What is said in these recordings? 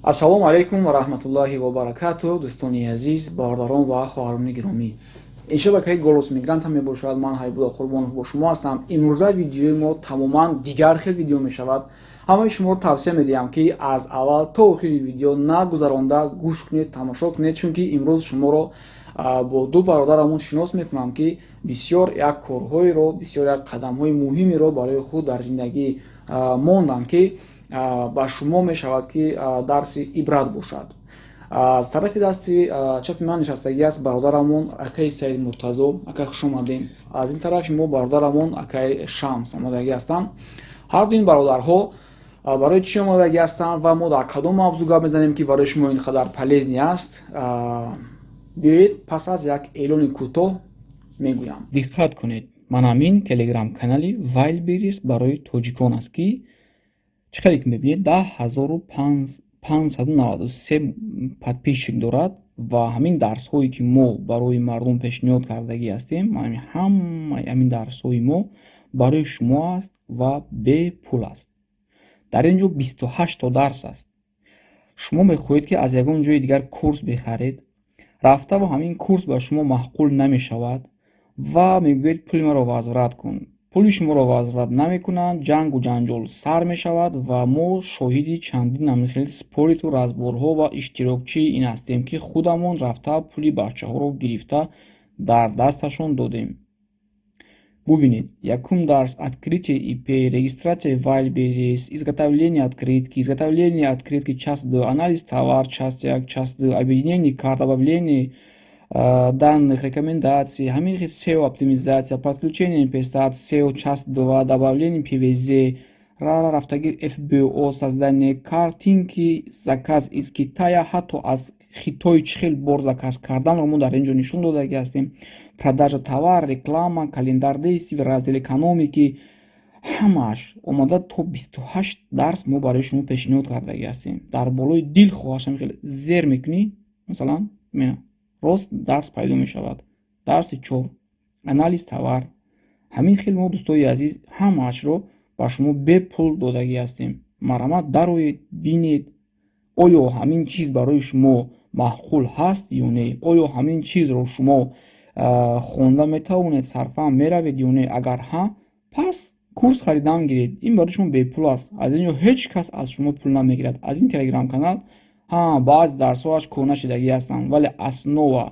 ассалому алайкум ва раҳматуллоҳи ва баракатуҳ. дӯстони азиз, бародарон ва хоҳарони гиромӣ, иншоалло ки голос мигрантам мебошад. ман ҳайбулло қурбонов бо шумо ҳастам. имрӯза видеои мо тамоман дигар хел видео мешавад. ҳамаи шуморо тавсия медиҳам ки аз аввал то охири видео нагузаронда гӯш кунед, тамошо кунед, чунки имрӯз шуморо бо ду бародарамон шинос мекунам ки бисёр як корҳоеро, бисёр як қадамҳои муҳимеро барои худ дар зиндагӣ мондам ки ба шумо мешавад ки дарси ибрат бошад. аз тарафи дасти чапи ман нишастагӣ аст бародарамон акаи Саид Муртазо. ака хуш омадем. аз ин тарафи мо бародарамон акаи Шамс омадагӣ ҳастанд. ҳарду ин бародарҳо барои чӣ омадагӣ ҳастанд ва мо дар кадом мавзӯъ гап мезанем ки барои шумо ин қадар полезни аст? биёед пас аз як эълони кӯтоҳ мегӯям. диққат кунед, ман ҳамин телеграм канали Wildberries барои тоҷикон аст ки чӣ қадр ки мебинед 10593 подписчик дорад ва ҳамин дарсҳое ки мо барои мардум пешниҳод кардагӣ ҳастем, ҳамаи ҳамин дарсҳои мо барои шумо аст ва бепул аст. дар ин ҷо 28 то дарс аст. шумо мехоҳед ки аз ягон ҷои дигар курс бихаред, рафта бо ҳамин курс ба шумо маъқул намешавад ва мегӯед пули маро возврат кун. пули шуморо возврат намекунанд, ҷангу ҷанҷол сар мешавад ва мо шоҳиди чандин намихел спориту разборҳо ва иштирокчии ин ҳастем ки худамон рафта пули бачаҳоро гирифта дар дасташон додем. Бубинед, якум дарс открытие IP, регистрация Wildberries, изготовление открытки, часть 2, анализ товар, часть 1, часть 2, объединение карт, добавление данных, рекомендаций, ҳамин SEO оптимизация, подключение MP-Stat, SEO часть 2, добавление PVZ, рафтагир FBO, создание картинки, заказ из Китая, ҳатто аз Хитой чӣ хел бор заказ карданро мо дар ин ҷо нишон додагӣ ҳастем. Продажа товар, реклама, календар действий, раздел экономики, ҳамааш омада то 28 дарс мо барои шумо пешниҳод кардагӣ ҳастем. дар болои дил хоҳашам хел зер мекунӣ, масалан рост дарс пайдо мешавад. дарси 4, анализ товар. ҳамин хел мо дӯстои азиз ҳамаашро ба шумо бепул додагӣ ҳастем. марҳамат дароед, бинед, оё ҳамин чиз барои шумо маъқул ҳаст ё не? оё ҳамин чизро шумо хонда метавонед, сарфам меравед ё не? агар ҳа, пас курс харидан гиред. ин барои шумо бепул аст. аз ин ҷо ҳеҷ кас аз шумо пул намегирад. аз ин телеграм канал баъз дарсҳоаш кор нашидагӣ ҳастанд, вале основа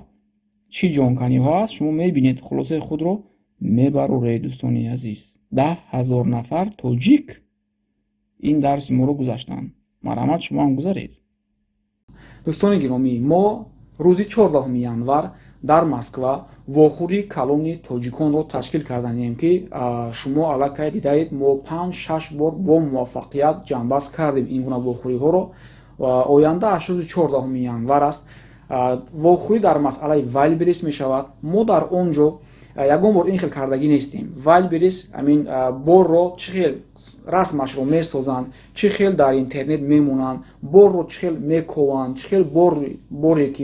чӣ ҷонканиҳо аст шумо мебинед. хулосаи худро мебароред. дӯстони азиз, 10,000 нафар тоҷик ин дарси моро гузаштанд. марҳамат, шумо ҳам гузаред. дӯстони гиромӣ, мо рӯзи 14 январ дар Москва вохӯрии калони тоҷиконро ташкил карданем ки шумо аллакай дидаед. мо 5-6 бор бо муваффақият ҷамъбаст кардем ин гуна вохӯриҳоро. оянда аш рӯзи 14 январ аст. вохӯрӣ дар масъалаи Wildberries мешавад. мо дар он ҷо ягон бор ин хел кардагӣ нестем. Wildberries амин борро чӣ хел расмашро месозанд, чӣ хел дар интернет мемонанд, борро чӣ хел мекованд, чӣ хел боре ки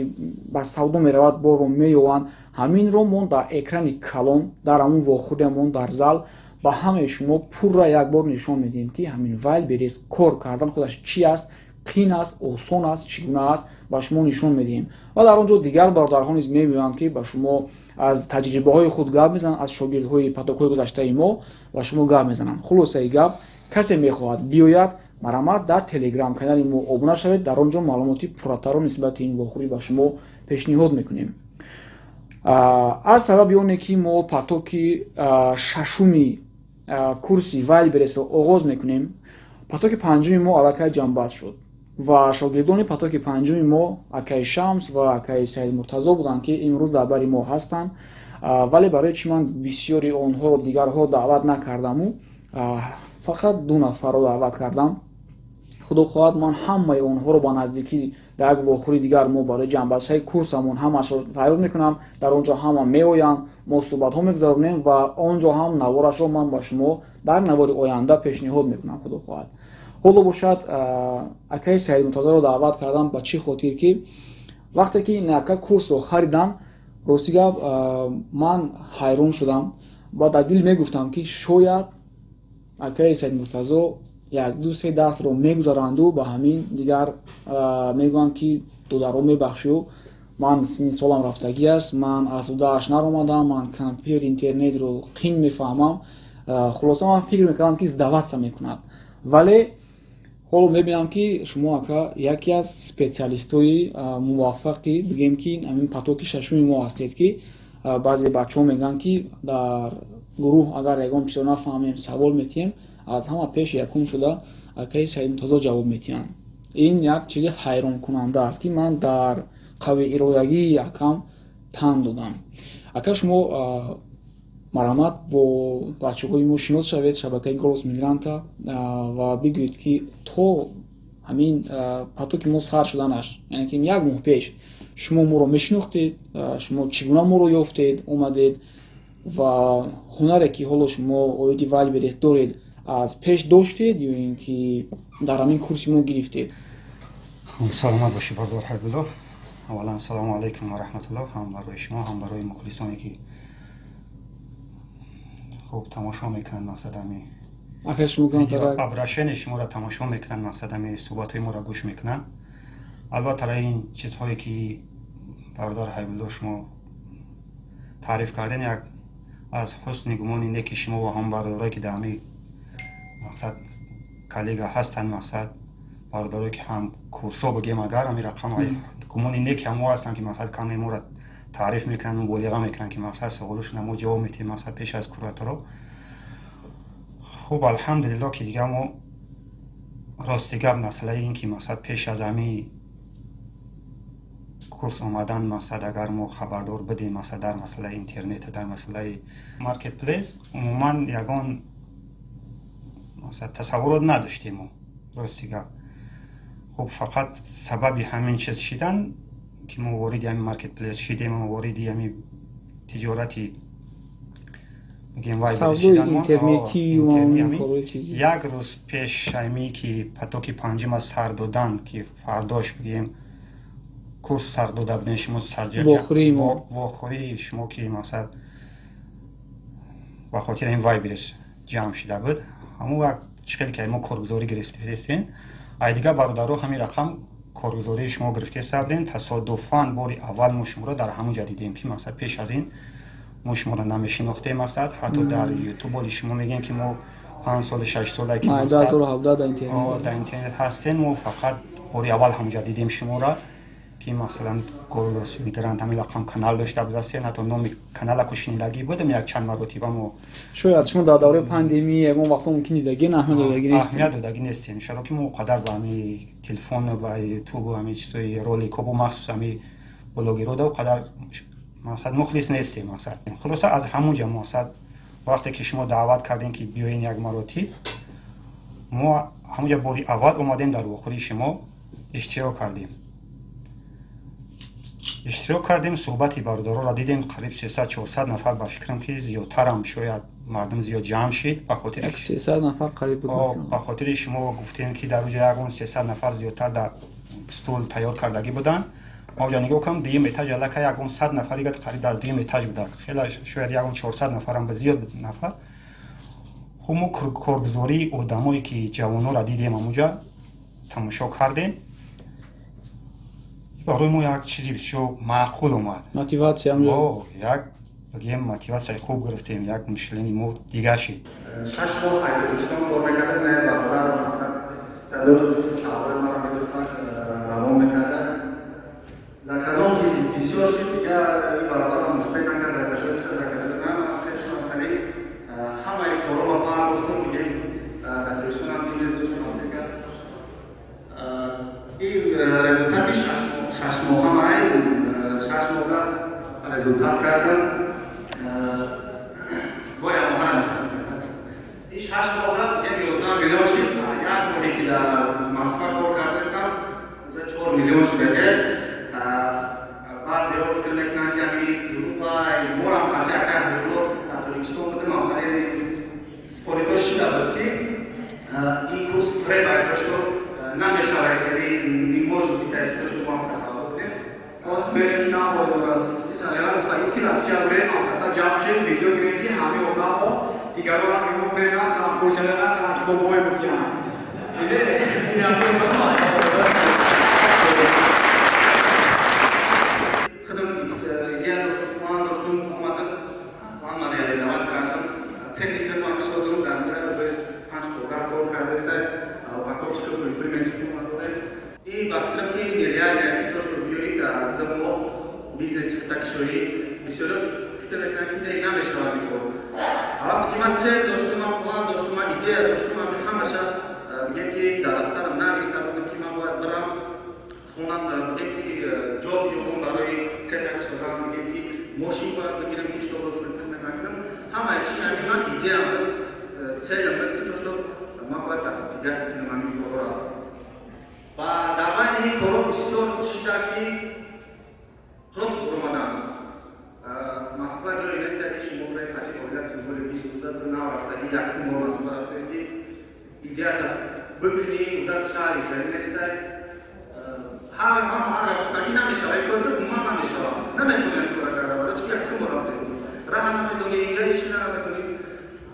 ба савдо меравад борро меёванд, ҳаминро мо дар экрани калон дар ҳамун вохӯриамон дар зал ба ҳамаи шумо пурра якбор нишон медиҳем ки ҳамин Wildberries кор кардан худаш чӣ аст, қин аст, осон аст, чӣ гуна аст, ба шумо нишон медиҳем. ва дар он ҷо дигар бародарҳо низ мебинанд ки ба шумо аз таҷрибаҳои худ гап мезананд, аз шогирдҳои патокҳои гузаштаи мо ба шумо гап мезананд. хулосаи гап, касе мехоҳад биёяд, марҳамат дар телеграм канали мо обуна шавед. дар он ҷо маълумоти пурратарро нисбати ин вохӯрӣ ба шумо пешниҳод мекунем. аз сабаби оне ки мо патоки шашуми курси Wildberriesро оғоз мекунем, патоки панҷуми мо аллакай ҷамъбаст шуд ва шогирдони патоки панҷуми мо акаи Шамс ва акаи Саид Муртазо буданд ки имрӯз дар бари мо ҳастанд. вале барои чӣ ман бисёри онҳоро дигарҳо даъват накардаму фақат 2 нафарро даъват кардам. худо хоҳад ман ҳамаи онҳоро ба наздикӣ дар як вохӯри дигар мо барои ҷамъбастии курсамон ҳамаашро фариёд мекунам. дар он ҷо ҳама меоянд, мо суҳбатҳо мегузаронем ва он ҷо ҳам наворашро ман ба шумо дар навори оянда пешниҳод мекунам. худо хоҳад ҳоло бошад акаи Саид Муртазоро даъват кардам ба чӣ хотир ки вақте ки ин ака курсро харидам, рости гап ман ҳайрон шудам ва дар дил мегуфтам ки шояд акаи Саид Муртазо як ду се дарсро мегузаранду ба ҳамин дигар мегӯянд ки дударо мебахшу ман синни солам рафтагӣ аст, ман аз удааш наромадам, ман компютер интернетро қин мефаҳмам. Хулоса ман фикр мекардам ки сдаватса мекунад, вале ҳоло мебинам ки шумо ака яке аз специалистои муваффақи бигем ки ҳамин потоки шашуми мо ҳастед, ки баъзе бачаҳо мегӯянд ки дар гурӯҳ агар ягон чизро нафаҳмем савол метиҳем, аз ҳама пеш якум шуда акаи Саидмуртазо ҷавоб метиҳанд. Ин як чизи ҳайронкунанда аст, ки ман дар қавииродагии акам панд додам. Ака шумо марҳамат бо бачаҳои мо шинос шавед, шабакаи Голос Мигранта, ва бигӯед ки то ҳамин потоки мо сар шуданаш, яъне ки як моҳ пеш шумо моро мешинохтед, шумо чӣ гуна моро ёфтед, омадед ва ҳунаре ки ҳоло шумо оиди Вайберес доред, аз пеш доштед ё ин ки дар ҳамин курси мо гирифтед? саломат бошӣ бардор ҳайбулло. аввалан салому алайкум ва раҳматуллоҳ, ҳам барои шумо, ҳам барои мухлисоне ки хуб тамошо мекунанд, мақсад ами Ака шумо обрашени шуморо тамошо мекунанд, мақсад ами суҳбатҳои моро гӯш мекунанд. албатта ин чизҳое ки бардор ҳайбулло шумо таъриф карден, як аз ҳусни гумони неки шумо ва ҳам бардорое ки дар ҳамин мақсад коллега ҳастанд, мақсад бардорое ки ҳам курсо бигем агар ами рақам гумони неки ҳамо ҳастанд ки мақсад каме моро таъриф мекунанд, муболиға мекунанд ки мақсад суолошона мо ҷавоб метиҳем мақсад пеш аз кураторо. хуб алҳамдулилло ки дигар мо рости гап масъалаи ин ки мақсад пеш аз ҳамин курс омадан, мақсад агар мо хабардор будем мақсад дар масъалаи интернет, дар масъалаи маркетплейс умуман ягон мақсад тасаввурот надоштем мо, рости гап. хуб фақат сабаби ҳамин чиз шидан ки мо вориди ҳамин маркетплейс шидем, мо вориди ҳамин тиҷорати савдои интернетӣ як рӯз пеш ҳамин ки потоки панҷума сар додан, ки фардош бигем курс сар дода будем, шумо вохӯрии шумо ки мақсад ба хотири ин Вайберес ҷамъ шуда буд, ҳамон вақт чӣ хел ки мо коргузорӣ гирифтем, ай дигар бародаро ҳамин рақам коргузории шумо гирифтеста будем. Тасодуфан бори аввал мо шуморо дар ҳамон ҷа дидем, ки мақсад пеш аз ин мо шуморо намешинохтем. мақсад ҳатто дар ютуб боли шумо мегӯем ки мо 5 соли 6 солае ки дар интернет ҳастем, мо фақат бори аввал ҳамон ҷа дидем шуморо, ки масалан Голос Мигрант ҳамин рақам канал дошта будастем, ҳатто номи каналаку шинидагӣ будем як чанд маротиба. мо шояд шумо дар давраи пандемия ягон вақто мумкин дидагӣ аҳамият додагӣ нестем, чаро ки мо қадар ба ҳамин телефон ба ютубу ҳамин чизҳои роликобу махсус ҳамин блогерода қадар мақсад мухлис нестем. мақсад хулоса аз ҳамон ҷа мақсад вақте ки шумо даъват кардем ки биёин як маротиб, мо ҳамон ҷа бори аввал омадем дар вохӯрии шумо иштирок кардем, суҳбати бародароро дидем, қариб 300-400 нафар, ба фикрам ки зиёдтарам, шояд мардум зиёд ҷамъ шид, ба хотири 300 нафар қариб буд. ба хотири шумо гуфтем ки дар оҷа ягон 300 нафар зиёдтар дар стул тайёр кардагӣ буданд. мо ҷа нигоҳ кам дуюм этаж аллакай ягон 100 нафари гад қариб дар дуюм этаж буданд, хеле шояд ягон 400 нафарам ба зиёд буд нафар. хуб мо коргузории одамое ки ҷавонора дидем, ҳамонҷа тамошо кардем. барои мо як чизи бисёр маъқул омад, мотиватсия як бигем мотиватсияи хуб гирифтем, як мишлени мо дигар шид. 6 моҳ ҳай Тоҷикистон кор мекардем, не баробар мақсад задор таври мара мегуфтанд равон мекарда. заказон ки бисёр шид, дига ин баробар мусбет накард, заказои ман хестам карӣ ҳамаи корома пардохтам, бигем дар Тоҷикистонам бизнес доштам. ин результати 6 моҳам ай 6 моҳда результат кардам. боя моҳарам ин 6 моҳда 11 миллион шид. як моҳе ки дар Москва кор кардастам уже 4 миллион шудаде. баъзеҳо фикр мекунанд ки ами дурӯғай, морам қачака библо дар Тоҷикистон будем, аввали спорито шуда буд ки ин курс фребай дошто намешавад, хеле неможе битаи то, что вам тасаввур кунем. осбери ки набойдор аст. Исаҳа гуфтагӣ ки Россия бурем, ҳамкаса ҷамъ шем, видео гирем ки ҳамаи одамҳо дигаронам имо фреб нахӯранд, куршада нахӯранд, ки бо бой бутиям. خدم ایدئال داشتم، پلان داشتم، اومدم پلان ما реализовать کردم. цехи خدمت شدم در اونجا روی 5 کار کرده است. упаковщика фулфилмент фирмадоре. И ба фикрам ки нереалия ки то што биёри да мо бизнеси такшои бисёра фикр мекунам ки не намешавад ин кор. А вақте ки ман цел доштум, ман план доштум, ман идея доштум, ман ҳамаша мегем ки дар дафтарам нависта будам ки ман бояд барам хонам, мегем ки ҷо биёбам барои цех шудан, мегем ки мошин бояд бигирам ки шторо фулфилмент накунам. Ҳамаи чи ман идеям буд, целям буд ки то што ман бояд дастгирӣ кунам ҳамин корро. ва дар байни ин корро бисёр шида ки ҳолос буромадам. Москва ҷое нест ки шумо барои таҷиб оилат соли 20 рӯза ту нав рафтагӣ якум бор Москва рафтаистӣ. идеята бикунӣ уҷа шаҳри хеле нестай. ҳар рафтагӣ намешавад, ин кори ман намешавад. Наметавонам кора карда барои чунки якум бор рафтаистӣ. Раҳа намедонӣ, я ишина намедонӣ.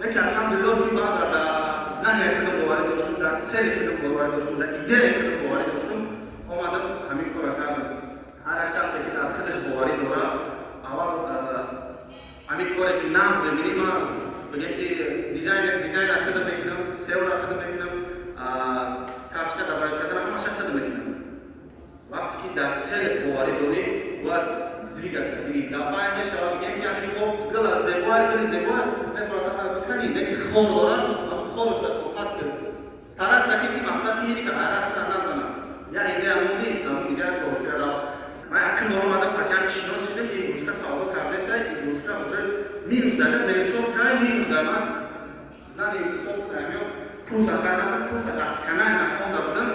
Лекин алҳамдулиллоҳ ки баъд дар знания худам боварӣ доштум, дар цели худам боварӣ доштум, дар идеяи худам боварӣ доштум, омадам ҳамин корро кардам. ҳар як шахсе ки дар худаш боварӣ дорад, аввал ҳамин коре ки намз мебинӣ, ман бигем ки дизайнра худам мекунам, сеора худам мекунам, карточка добавить кардан ҳамаша худам мекунам. вақте ки дар целе боварӣ дорӣ, бояд двигаться кунӣ. дар байн мешавад бигем ки ҳамин хоб гила зебоя, гили зебоя мефорад бикунӣ, лекин хор дорад, хорочка тоқат кунӣ. стараться ки мақсад ки ҳеч кара ҳарактара назанам. Я идея монди, идея тофиара. ман якум бор омадам қатъиян шинос шудам, игрушка савдо кардааста, игрушка уже минус дада, меличовка минус дада. ман знани ҳисоб кунам, ё курса кардам, курса дастканай нахонда будам.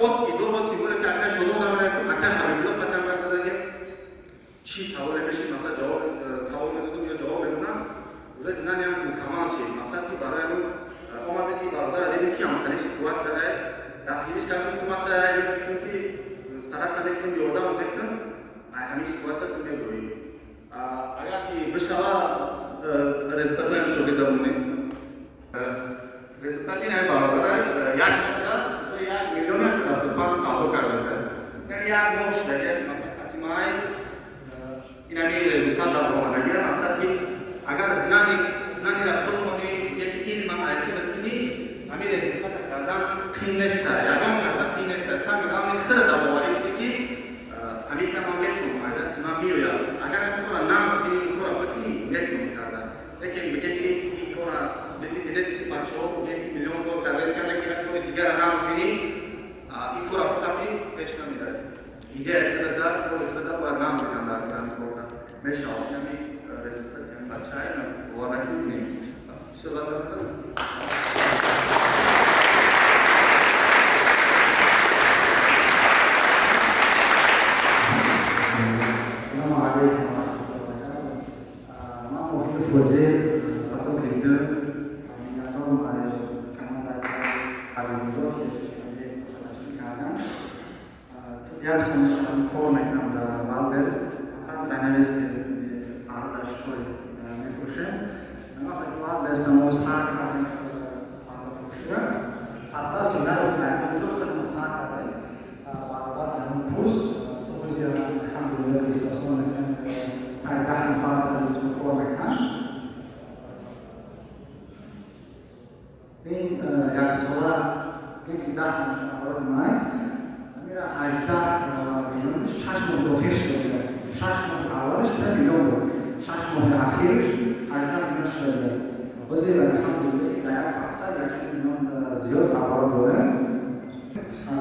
от идоба тиморе ки ака шодонам растам, ака ҳабибулло қатъиян бад задагем. чӣ саволе мешид, мақсад савол медодам ё ҷавоб медодам. уже знаниям мукаммал шид. мақсад ки барои омадем ки бародара дидем ки ҳамхали ситуатсия дастгириш кардем, автоматра юз мекунем ки стараться мекунем, ёрдам мекунем, ҳамин ситуатсия мегӯем. агар ки бишава результатоям шогирда бонем. результати ҳамин бародара як моҳда 1,175,000 савдо кардааст. яъне як моҳ шуда масалан қатъимай инами результат дар омадагия. мақсад ки агар знанира бихонӣ, яки илма айхудат кунӣ, ҳамин результата кардан қин неста, ягон казда қин неста. сами ғамни хӯда давоварӣ кунӣ ки ҳамин ман метавонам, аз дасти ман меояд. агар ин кора намз бинӣ, ин кора бикунӣ, метавонӣ карда. лекин бигем ки ин кора дидест ки бачаҳо миллион бор кардаистанд, лекин як кори дигара намз бинӣ, ин кора бутапӣ пеш намеравӣ. идеяи хӯда кори хӯда бояд намз бинанд дар корда. мешавад ҳамин результати бачаи боварнакӣ бинем. сӯҳбат мекунам. Assalamu alaikum warahmatullahi wabarakatuh. Mama waktu Fuzil atau kita minatom Kanada ada blok yang usaha kanan. Yang sangat kornek namda Valbers akan zanavis ke arda shtoy mefrushe. Nama kaki Valbers sama usaha kanan arda mefrushe. Asal cina ufna itu kan usaha kanan bawa dalam kurs. الحمد لله يستوصلنا كان قاعدة مقاطعة باستمرار مكان. این یک سوال که ده نفرات مای میره 18 میلیون 6 ماه آخرش شده 6 ماه اولش 3 میلیون بود 6 ماه آخرش 18 میلیون شده واسه الحمدلله در یک هفته 1 میلیون زیاد عبارت داره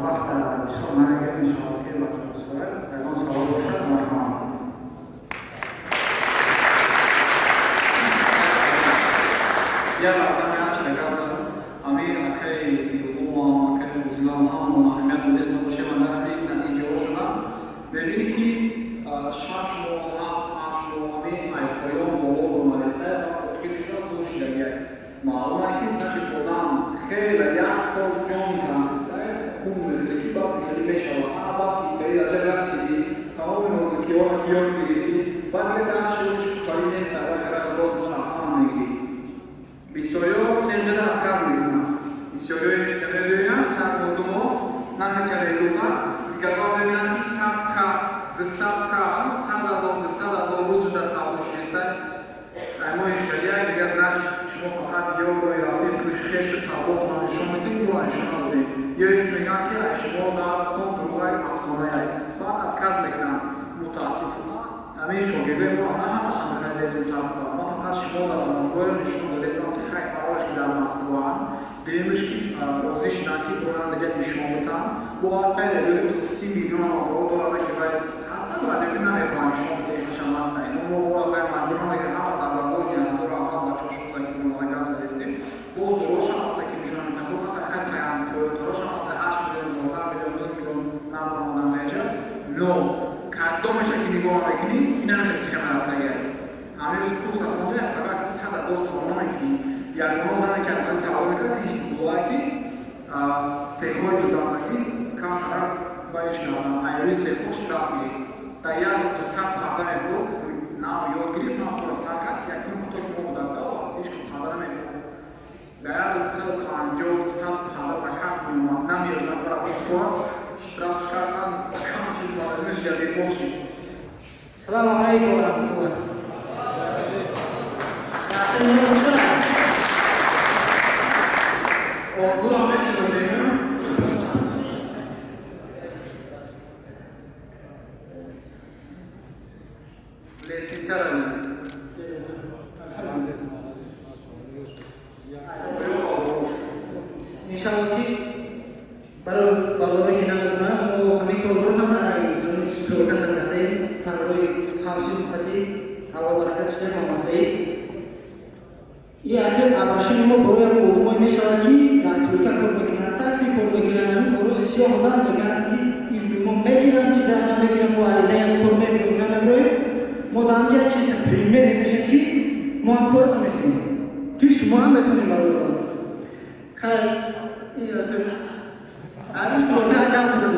وقت بسیار من اگر انشاءالله که وقت بسیار یکان سوال باشد مرحبا یا لحظه همچه نگرد امیر اکی الغوام اکی فوزیلام هم و اهمیت دونست باشه من در همین نتیجه ها شدن ببینی که 6 ماه 7 ماه امین ای پایان بالا برمانسته و اخیرش را زور شده معلومه که значит آدم خیلی 1 سال جان میکنم خون میخوری که باید خیلی بشود انا وقتی داری در جای رسیدی تمام نازکی ها را کیار میگرفتی بعد دیگه درش روزش کاری نیست و خیلی راست دو رفتن میگیری بسیاری ها اینجا در اتکاز میکنم بسیاری ها نمیبیاین десятка, 100,000 روز در سالش نیستن. اما این خیلی دیگه از شما فقط یه روی رفیق کشخش تابوت ما نشون میدین و نشون دادیم. یا اینکه میگن که شما دارستون دروغای افسانه ای. بعد اتکاز میکنن متاسفانه. همین شاگرده ما نه همش هم خیلی رزولتات دارن. ما فقط شما دارم گویا نشون دادیم که خیلی آرش که در مسکو هم. دیمش که روزی شناکی بران دیگه نشون میدن. با اصلا رجوع تو 30 میلیون دلار که باید هستن و از اینکه نمیخوان نشون بدیم که شما هستن. اون موقع خیلی مجبورن که هم در واقع نیازو رو هم بچه‌شون که ملاقات داشتیم. با فروش هم هست که نشون میدن. خب حتی خیلی پیام فروش هم هست 8 میلیون 12 میلیون 9 میلیون نامون دیگه. نو کدومش که نگاه میکنی اینا نمیشه کنار همین روز کورس خونده فقط 100,000 تومان میکنی. یعنی ما داریم که از سوال میکنه هیچ بلاکی سخوی دوزانگی کام طرف باید کنم ایاری سخوش طرف میگی تایار 200 پردر افروز نام یاد گرفت نام پر سرکت یکم تو که ما بودم دو هیچ کم پردر نمیفروز تایار 250 پردر زکاس میمون نمیرفتن برای بسکوه اشتراکش کردن کم چیز مالنش جزیر باشی. السلام علیکم و رحمت الله. اصلا نمی‌شود. Oğuzlu Ahmet Şirasey'nin Lesinser Ali. इंशाल्लाह कि बारो बालों की नाम ना वो हमें को बोल हम ना दोनों स्टोर का संग करते हैं हमारे हाउसिंग पति Allah berkat से हम से ये आखिर आवाज़ में वो बोले वो वो में शादी दासुका को बिकना ताकि को बिकना ना बोलो सियो होता बिकना कि वो में कि हम चिदा ना में कि वो आले हैं को में बिकना ना रोए मोदाम क्या चीज़ प्रीमियर इमेशन की मुआकोर तो मिसिंग कि शुमार में तो नहीं बारो खैर ये आखिर आगे स्टोर का क्या मसला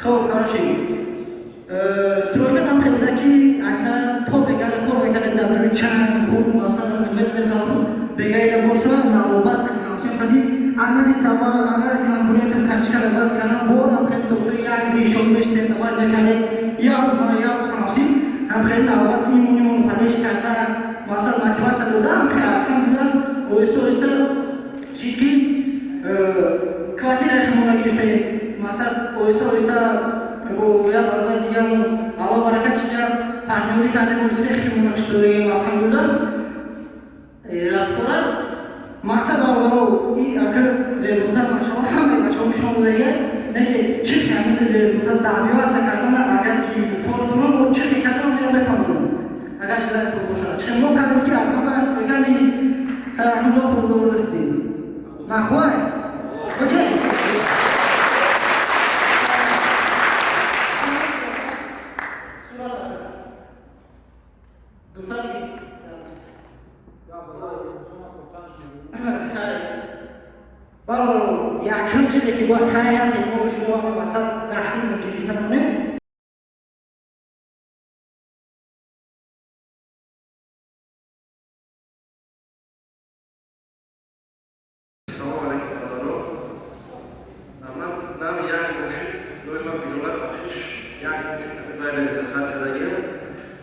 خب کارشی سوال کردم خدمتی اصلا تو بگیر کار میکنه در روی چند خود مثلا مثل کارو بگیر باشه نوبت که همچین خدی عملی سوال عملی سوال کنید تو کارش کرده بود کنم بورم که تو سوی یک دیشون بشته تمام بکنه یا همچین هم خیلی نوبت ایمون پدیش کرده مثلا مجموعه سودام که الحمدلله ویسویسر چیکی کارتی رخمون گرفته مثلا ویسویسر bu ya barlar diyem Allah bereket ya partneri kade polisi kimin işlediği alhamdulillah raskora masa barlar o iyi akıl rezultat maşallah hemen çok şanlıya ne ki mesela rezultat davet sakarlar agar ki fortuna o çıkı kadar bir efendim agar şeyler çok boşa çıkıyor o kadar ki aklıma söyleyeyim ki alhamdulillah futbol olsun mahvoy okey برای یکم چیزی که باید حیات ما بشه با هم وسط دخیل میگیریشتن کنیم السلام علیکم برادرو من نام یعنی باشید دوی من بیرونر بخشش یعنی باشید باید احساسات کردگیم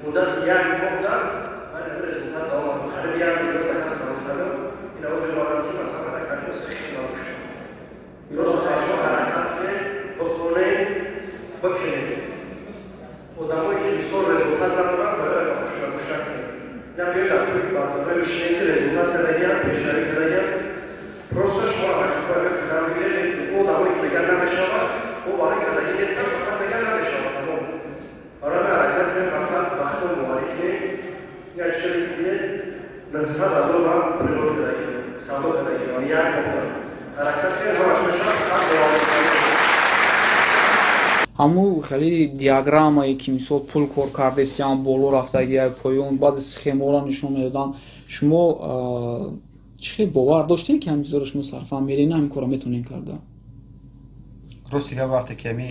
مدت یعنی مقدار من رزولتات دارم قریب یعنی بیرونر کس کنم کردم این اوزی بادم که مثلا کافی سخی نباشه درست هاشو حرکت کنه بخونه بکنه آدمایی که بسیار رزولتات ندارن باید کپوشون نباشن کنه یا بیاید در توی برداره بشینه که رزولتات کردگیم پیشنهادی کردگیم پروسه شما وقتی فایل کردن میگیره نمیتونه او آدمایی که میگن نمیشود او برای کردگی نیستن فقط میگن نمیشود تمام برای من حرکت کنه فقط وقت رو موالی کنه یا چیزی دیگه 900,000 با پریلود کردگی سادو کردگی و یک مقدار حرکت کنه همش میشود فقط موالی کنه ҳамун хеле диаграммае ки мисол пул кор кардесиам боло рафтагия поён баъзе схемаро нишон медоданд шумо чӣ бовар доштед ки ҳамин чизоро шумо сарфам меред ҳамин корро метавонед карда рости га вақте ки ҳами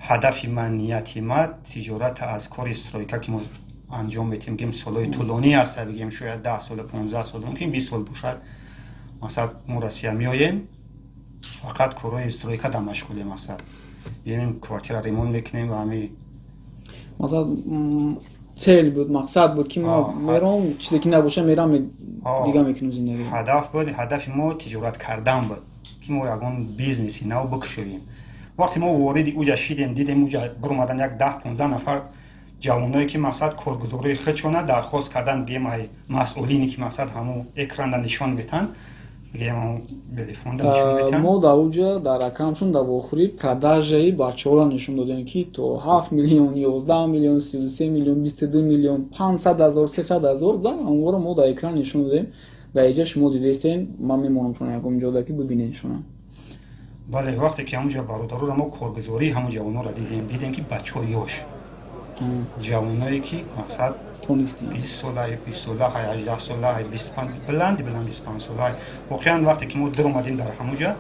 ҳадафи ман нияти ма тиҷората аз кори стройка ки мо анҷом медиҳем гем солҳои тӯлонӣ аста бигем шояд 10 сол 15 сол мумкин 20 сол бошад масалан мо россия меоем фақат корои стройка дар машғулем мақсад биёмем квартира ремонт мекунем ва ҳамин مثلا цел буд, мақсад буд ки ма мером чизе ки набоша мерам дига мекунам зиндагӣ. ҳадаф буд, ҳадафи мо тиҷорат кардан буд, ки мо ягон бизнеси нав бикушоем. вақте мо вориди уҷа шидем, дидем уҷа биромадан як 10-15 нафар ҷавоное ки мақсад коргузории худшона дархост кардан, гем ай масъулине ки мақсад ҳамун экранда нишон метан, гем телефонда нишон метан. мо дар уҷа дар рақамшон дар охири продажаи бачаҳоро нишон додем ки то 7 миллион, 11 миллион, 33 миллион, 22 миллион, 500 000, 300 000 будан. онҳоро мо дар экран нишон додем. дар инҷа шумо дидестен, ман мемонам шумо ягон ҷода ки бибинед шумо. бале вақте ки ҳамунҷа бародароро мо коргузории ҳамун ҷавоноро дидем ки бачаҳои ёш ҷавоное ки мақсад тонистӣ 20 солаи, 20 солаи, 18 солаи, 25 биланд 25 солаи. воқеан вақте ки мо дар омадем дар ҳамунҷа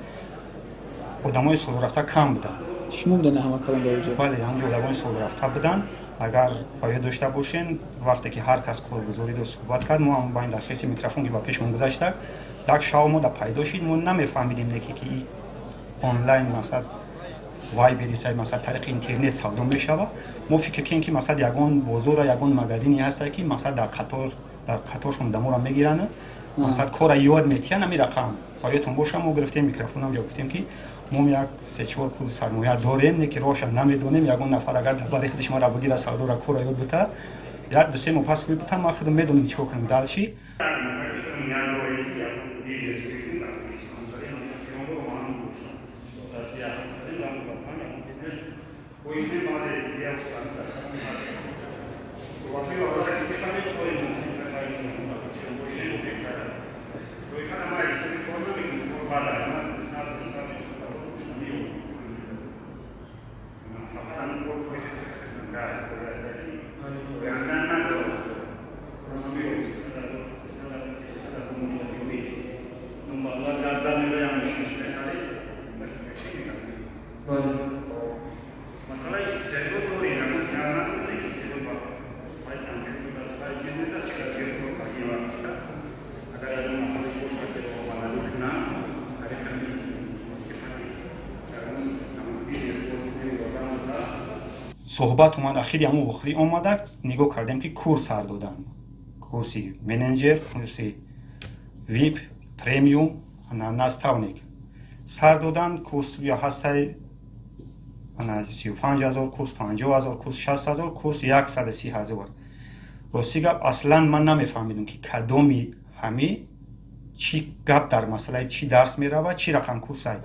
одамои солрафта кам буданд. шумо будане ҳама калон дар уҷа. бале ҳамунҷа одамои солрафта буданд. агар бояд дошта бошен, вақте ки ҳар кас коргузорӣ дошт суҳбат кард, мо ҳам байн дар хеси микрофон ки ба пешмон гузашта, як шав мода пайдо шид, мо намефаҳмидем неки ки онлайн мақсад вайбери сай мақсад тариқи интернет савдо мешава. мо фикр кардем ки мақсад ягон бозора, ягон магазине ҳаста ки мақсад дар қаторшон одаморо мегиранд, мақсад кора ёд метиҳанд. ҳамин рақам боядтон боша, мо гирифтем микрофон ҳамҷа гуфтем ки мо як 3-4 пул сармоя дорем, не ки роша намедонем, ягон нафар агар дар бари худаш мара бигира савдора кора ёд бута, як 2-3 моҳ пас бута, ма худам медонем чикор кунем далши. суҳбат омад, ахири ҳамун охирӣ омада, нигоҳ кардем ки курс сар додан. курси менеҷер, курси вип, премиум, наставник сар додан. курс я ҳастаи 35 000, курс 50 000, курс 60 000, курс 130 000. рости гап аслан ман намефаҳмидам ки кадоми ҳами чӣ гап дар масъалаи чӣ дарс меравад, чӣ рақам курсай.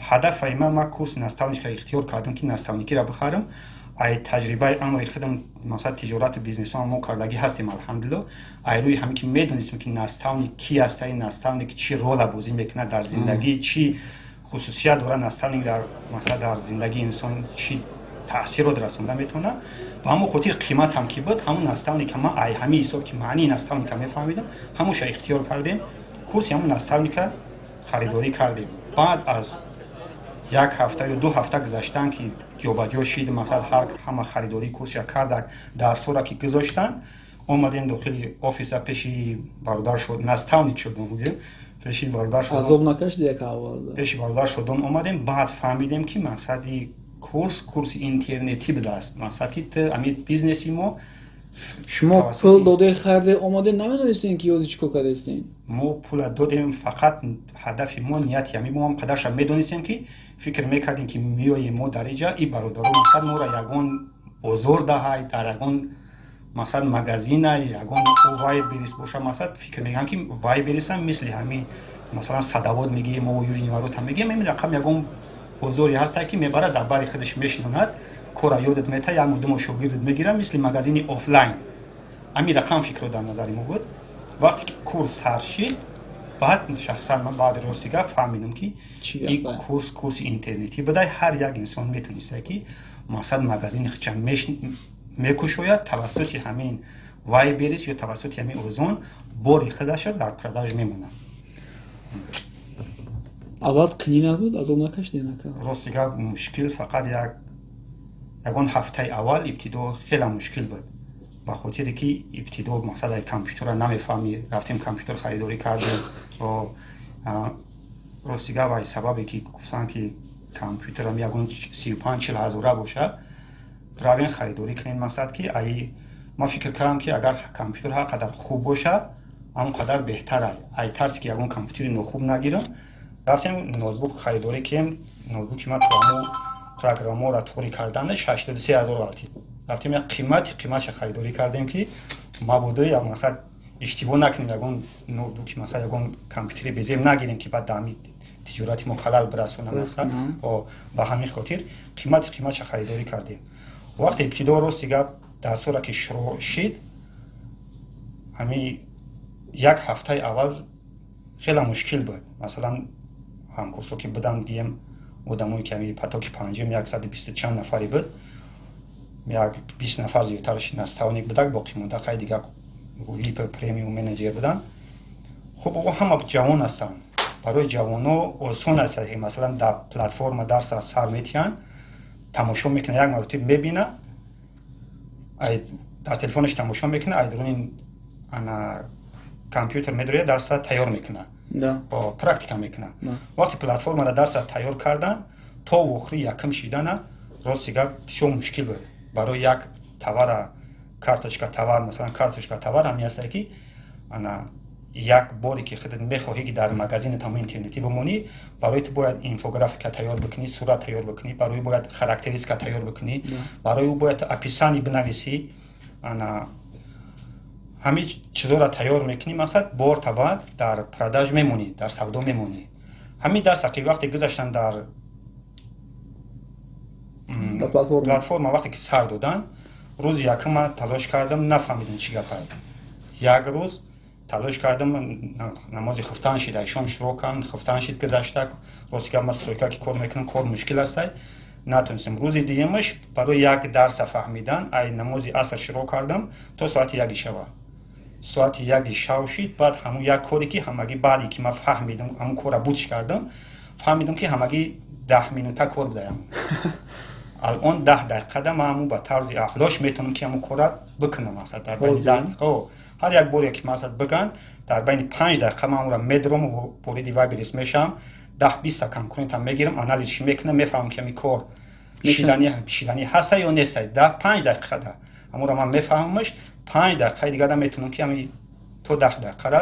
ҳадафаи ман курси наставника ихтиёр кардам ки наставникиро бихарам. ай таҷрибаи амри худам масъалаи тиҷорату бизнесҳо мо кардагӣ ҳастем алҳамдулилло. ай рӯи ҳамин ки медонистем ки наставник ки аст, ин наставник чӣ рола бозӣ мекунад дар зиндагӣ, чӣ хусусият дорад наставник дар масъала дар зиндагии инсон, чӣ таъсирот расонда метавонад. ба ҳамон хотир қиматам ки буд, ҳамун наставник ҳама ай ҳамин ҳисоб ки маънии наставника мефаҳмидам, ҳамуша ихтиёр кардем. курси ҳамун наставника харидорӣ кардем. баъд аз як ҳафта ё 2 ҳафта гузаштан ки ҷобаҷо шид, масъалан ҳама харидории курсиро кардак, дарсҳоро ки гузоштанд, омадем дохили офиса пеши бародар шуд, наставник шудам будем, пеши бародар шудам. азоб накашид як аввал. пеши бародар шудам омадем, баъд фаҳмидем ки мақсади курси интернетӣ будааст. мақсад ки амид бизнеси мо шумо пул доде харде омаде намедонистен ки ёзи чӣ кор кардастен? мо пула додем, фақат ҳадафи мо, нияти ҳамин мо ҳам қадарша медонистем ки фикр мекардем ки меоем мо дар инҷа и бародаро мақсад моро ягон бозор daҳад, дар ягон мақсад магазина, ягон вайберис боша. мақсад фикр мекардам ки вайберис ҳам мисли ҳамин масалан садовод мегӯем, мо южни варота мегӯем, ин рақам ягон бозоре ҳаста ки мебарад дар бари худаш мешинонад, кора ёдат мета, як муддамо шогирдат мегирам, мисли магазини офлайн. ҳамин рақам фикро дар назари мо буд. вақте ки курс сар шид, баъд шахсан ман баъди рости гап фаҳмидам ки ин курси интернетӣ будай, ҳар як инсон метавониста ки мақсад магазини худша мекушояд, тавассути ҳамин вайберис ё тавассути ҳамин озон бори худашро дар продаж мемонад. аввал қиин набуд, азоб накашидед? рости гап мушкил фақат ягон ҳафтаи аввал ибтидо хеле мушкил буд. ба хотире ки ибтидо мақсад ай компютера намефаҳмӣ, рафтем компютер харидорӣ кардем, ростига вай сабабе ки гуфтанд ки компютерам ягон 35-40 ҳазора боша равен харидорӣ кунем мақсад ки ай ман фикр кардам ки агар компютер ҳар қадар хуб боша ҳамон қадар беҳтара ай тарси ки ягон компютери нохуб нагирам рафтем ноутбук харидорӣ кем ноутбуки ман то ҳамо программора торӣ карданаш 83 000 алти рафтем як қиматша харидорӣ кардем ки мабода як масад иштибоҳ накунем ягон ноутбуки масад ягон компютери безем нагирем ки баъд ами тиҷорати мо халал бирасонам масад ба ҳамин хотир қиматша харидорӣ кардем вақте ибтидо рости гап дастура ки шурӯъ шид ҳами як ҳафтаи аввал хеле мушкил буд масалан ҳамкурсо ки будан бием одамое ки ҳами потоки панҷум 120 чанд нафаре буд як 20 нафар зиёдтараш наставник будак боқӣ монда қай дигар вип премиум менеҷер будан хуб ҳама ҷавон ҳастанд барои ҷавоно осон аст масалан дар платформа дарса сар метиҳанд тамошо мекунад як маротиб мебина дар телефонаш тамошо мекунад айдуруни компютер медурояд дарса тайёр мекунад практика мекунад вақти платформара дарса тайёр кардан то охири якм шидана рости гап бисёр мушкил буд барои як товара карточка товар масалан карточка товар ҳами ҳастае ки як боре ки худат мехоҳӣ ки дар магазинат ҳама интернетӣ бимонӣ барои ту бояд инфографика тайёр бикунӣ сурат тайёр бикунӣ барои бояд характеристика тайёр бикунӣ барои ӯ бояд описание бинависӣ ҳамин чизора тайёр мекунӣ мақсад бор та баъд дар продаж мемонӣ дар савдо мемонӣ ҳамин дарса ки вақте гузаштан дар платформа вақте ки сар додан рӯзи якм ман талош кардам нафаҳмидам чӣ гапай як рӯз талош кардам намози хуфтан шид шом шурӯъ кардам хуфтан шид гузашта рости гап ман стройка ки кор мекунам кор мушкил астай натонистам рӯзи дуюмаш барои як дарса фаҳмидан ай намози аср шурӯъ кардам то соати 1 шава соати 1 шав шид баъд ҳамун як коре ки ҳамагӣ баъде ки ман фаҳмидам ҳамун кора будиш кардам фаҳмидам ки ҳамагӣ 10 минута кор будаям алон 10 дақиқада ман ҳамун ба тарзи аълош метавонам ки ҳамун кора бикунам масад дар байни 10 дақиқа ҳар як боре ки масад бикан дар байни 5 дақиқа ман ҳамунро медурам вориди вай бирис мешавам 10-20 та конкурентам мегирам анализш мекунам мефаҳмам ки ҳамин кор шиданӣ ҳаста ё нестай 5 дақиқада ҳамунро ман мефаҳмамаш 5 дақиқаи дигара метавонам ки ҳамин то 10 дақиқара